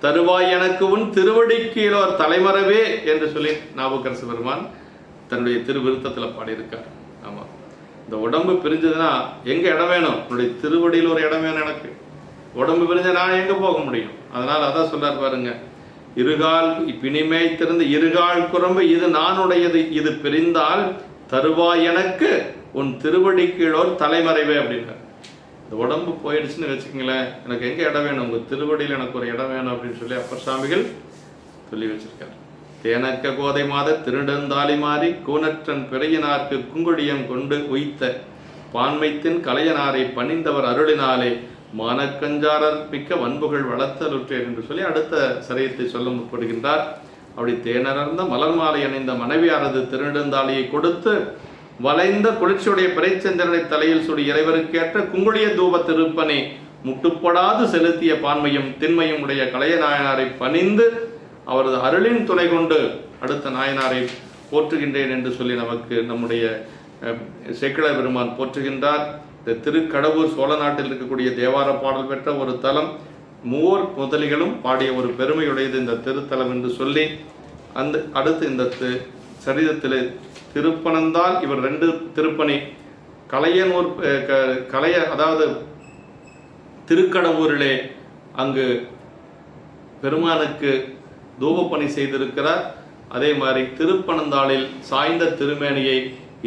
தருவாய் எனக்கு உன் திருவடிக்கீழோர் தலைமறைவே என்று சொல்லி நாவுக்கரசு பெருமான் தன்னுடைய திருவிருத்தத்தில் பாடியிருக்கார். ஆமாம், இந்த உடம்பு பிரிஞ்சதுன்னா எங்கே இடம் வேணும்? என்னுடைய திருவடியில் ஒரு இடம் வேணும். எனக்கு உடம்பு பிரிஞ்ச நான் எங்கே போக முடியும்? அதனால் அதான் சொல்றார் பாருங்க, இருகால் பிணிமேய்த்திருந்த இருகால் குரம்பு இது நானுடையது இது பிரிந்தால் தருவாய் எனக்கு உன் திருவடி கீழோர் தலைமறைவே அப்படின்னார். இந்த உடம்பு போயிடுச்சுன்னு வச்சுக்கங்களேன், எனக்கு எங்கே இடம் வேணும்? உங்கள் திருவடியில் எனக்கு ஒரு இடம் வேணும் அப்படின்னு சொல்லி அப்பர் சுவாமிகள் சொல்லி வச்சிருக்காரு. தேனக்க கோதை மாத திருடந்தாலி மாறி கூனற்றன் பிறையினார்க்கு குங்குடியம் கொண்டு உய்த்த பான்மைத்தின் கலையனாரை பணிந்தவர் அருளினாலே மானக்கஞ்சாரர் மிக்க வன்புகள் வளர்த்தலுற்றேன் என்று சொல்லி அடுத்த சரியத்தை சொல்ல முற்படுகின்றார். அப்படி தேனறந்த மலர் மாலை அணிந்த மனைவியாரது திருநெடுந்தாலியை கொடுத்து வளைந்த குளிர்ச்சியுடைய பிறைச்சந்திரனை தலையில் சுடி இறைவருக்கேற்ற குங்குளிய தூப திருப்பனை முட்டுப்படாது செலுத்திய பான்மையும் திண்மையும் உடைய கலைய நாயனாரை பணிந்து அவரது அருளின் துணை கொண்டு அடுத்த நாயனாரை போற்றுகின்றேன் என்று சொல்லி நமக்கு நம்முடைய சேக்கிழார் பெருமான் போற்றுகின்றார். இந்த திருக்கடவூர் சோழ நாட்டில் இருக்கக்கூடிய தேவார பாடல் பெற்ற ஒரு தலம், மூவர் முதலிகளும் பாடிய ஒரு பெருமையுடையது இந்த திருத்தலம் என்று சொல்லி அந்த அடுத்து இந்த சரிதத்தில் திருப்பனந்தால் இவர் 2 திருப்பணி கலையனூர் அதாவது திருக்கடவூரிலே அங்கு பெருமானுக்கு தூபப்பணி செய்திருக்கிறார். அதே மாதிரி திருப்பனந்தாளில் சாய்ந்த திருமேனியை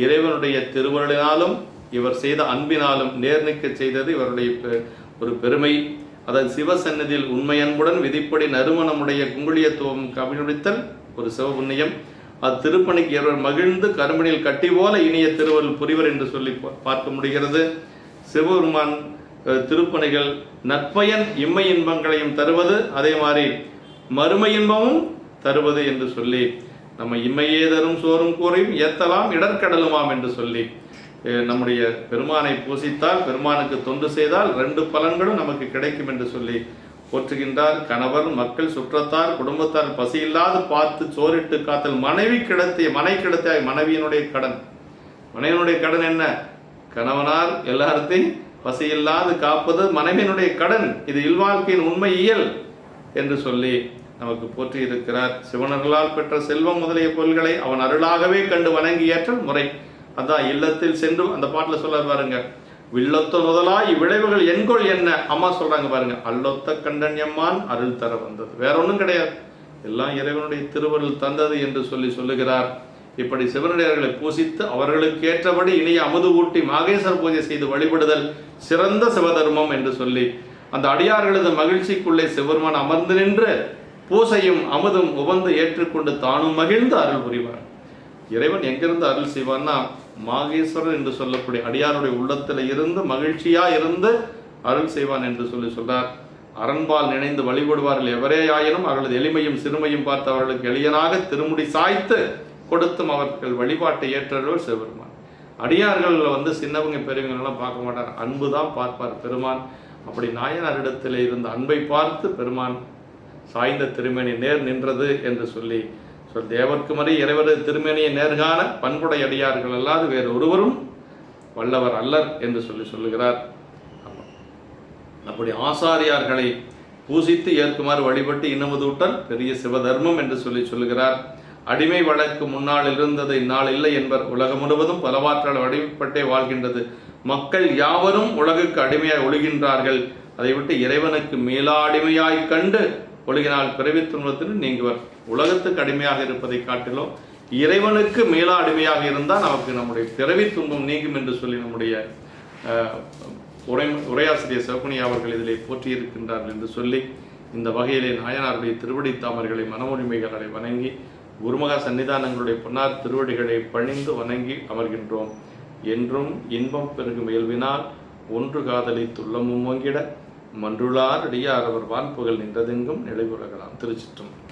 இறைவனுடைய திருவருளினாலும் இவர் செய்த அன்பினாலும் நேர்நிற்க செய்தது இவருடைய ஒரு பெருமை. அதன் சிவசன்னதியில் உண்மை அன்புடன் விதிப்படி நறுமணமுடைய குங்குளியத்துவம் கவிழ்த்தல் ஒரு சிவபுண்ணியம். அது திருப்பணிக்கு இவர் மகிழ்ந்து கருமணியில் கட்டி போல இனிய திருவருள் புரிவர் என்று சொல்லி பார்க்க முடிகிறது. சிவபெருமான் திருப்பணிகள் நற்பயன் இம்மை இன்பங்களையும் தருவது, அதே மாதிரி மறுமை இன்பமும் தருவது என்று சொல்லி நம்ம இம்மையே தரும் சோறும் கூறையும் ஏத்தலாம் இடர்கடலுமாம் என்று சொல்லி நம்முடைய பெருமானை பூசித்தால் பெருமானுக்கு தொண்டு செய்தால் 2 பலன்களும் நமக்கு கிடைக்கும் என்று சொல்லி போற்றுகின்றார். கணவர் மக்கள் சுற்றத்தார் குடும்பத்தார் பசியில்லாது பார்த்து சோறிட்டு காத்தல் மனைவி கிடத்திய மனைவியினுடைய கடன். மனைவியினுடைய கடன் என்ன? கணவனார் எல்லாத்தையும் பசியில்லாது காப்பது மனைவியினுடைய கடன். இது இல்வாழ்க்கையின் உண்மை இயல் என்று சொல்லி நமக்கு போற்றி இருக்கிறார். சிவனர்களால் பெற்ற செல்வம் முதலிய பொருள்களை அவன் அருளாகவே கண்டு வணங்கி ஏற்றல் முறை. அதான் இல்லத்தில் சென்று அந்த பாட்டில் சொல்ல பாருங்க, வில்லொத்த முதலாய் விளைவுகள் என்கொள் என்ன அம்மா சொல்றாங்க பாருங்க, அல்லொத்த கண்டன் எம்மான் அருள் தர வந்தது. வேற ஒன்றும் கிடையாது, எல்லாம் இறைவனுடைய திருவருள் தந்தது என்று சொல்லி சொல்லுகிறார். இப்படி சிவனடியார்களை பூசித்து அவர்களுக்கு ஏற்றபடி இனிய அமுது ஊட்டி மாகேஸ்வர பூஜை செய்து வழிபடுதல் சிறந்த சிவதர்மம் என்று சொல்லி அந்த அடியார்களது மகிழ்ச்சிக்குள்ளே சிவபெருமான் அமர்ந்து நின்று பூசையும் அமுதும் உவந்து ஏற்றுக்கொண்டு தானும் மகிழ்ந்து அருள் புரிவார். இறைவன் எங்கிருந்து அருள் செய்வார்னா மாகேஸ்வரர் என்று சொல்லக்கூடிய அடியாருடைய உள்ளத்தில் இருந்து மகிழ்ச்சியா இருந்து அருள் செய்வான் என்று சொல்லி சொல்றார். அரண்பால் நினைந்து வழிபடுவார்கள் எவரே ஆயினும் அவர்களது எளிமையும் சிறுமையும் பார்த்து அவர்களுக்கு எளியனாக திருமுடி சாய்த்து கொடுத்தும் அவர்கள் வழிபாட்டை ஏற்றவர் சிவபெருமான். அடியார்கள் சின்னவங்க பெரியவங்கெல்லாம் பார்க்க மாட்டார், அன்பு தான் பார்ப்பார் பெருமான். அப்படி நாயனாரிடத்தில் இருந்த அன்பை பார்த்து பெருமான் சாய்ந்த திருமேனி நேர் நின்றது என்று சொல்லி தேவர்க்கு மறை இறைவரது திருமேனியை நேர்காண பண்புடை அடியார்கள் அல்லாது வேறு ஒருவரும் வல்லவர் அல்லர் என்று சொல்லுகிறார். அப்படி ஆசாரியார்களை பூசித்து ஏற்குமாறு வழிபட்டு இன்னமுதூட்டல் பெரிய சிவதர்மம் என்று சொல்லுகிறார். அடிமை வழக்கு முன்னால் இருந்தது இந்நாள் இல்லை என்பர். உலகம் முழுவதும் பலவாற்றால் அடிமைப்பட்டே வாழ்கின்றது. மக்கள் யாவரும் உலகுக்கு அடிமையாய் ஒழுகின்றார்கள். அதை விட்டு இறைவனுக்கு மேலா அடிமையாய் கண்டு ஒழுகினால் பிறவி துன்பத்திற்கு நீங்குவர். உலகத்துக்கு அடிமையாக இருப்பதை காட்டிலும் இறைவனுக்கு மேலா அடிமையாக இருந்தால் நமக்கு நம்முடைய பிறவி துன்பம் நீங்கும் என்று சொல்லி நம்முடைய உரையாசிரியர் சிவகுனி அவர்கள் இதிலே போற்றியிருக்கின்றார்கள் என்று சொல்லி இந்த வகையிலே நாயனாருடைய திருவடி தாமர்களை மனமுரிமைகளை வணங்கி குருமகா சன்னிதானங்களுடைய பொன்னார் திருவடிகளை பணிந்து வணங்கி அமர்கின்றோம். என்றும் இன்பம் பெருகும் இயல்பினால் ஒன்று காதலி துள்ளமும் ஓங்கிட மன்றுளார் அடியார் அவர் வான்புகழ் நின்றதெங்கும் நிலைபுறகலாம். திருச்சிற்றம்பலம்.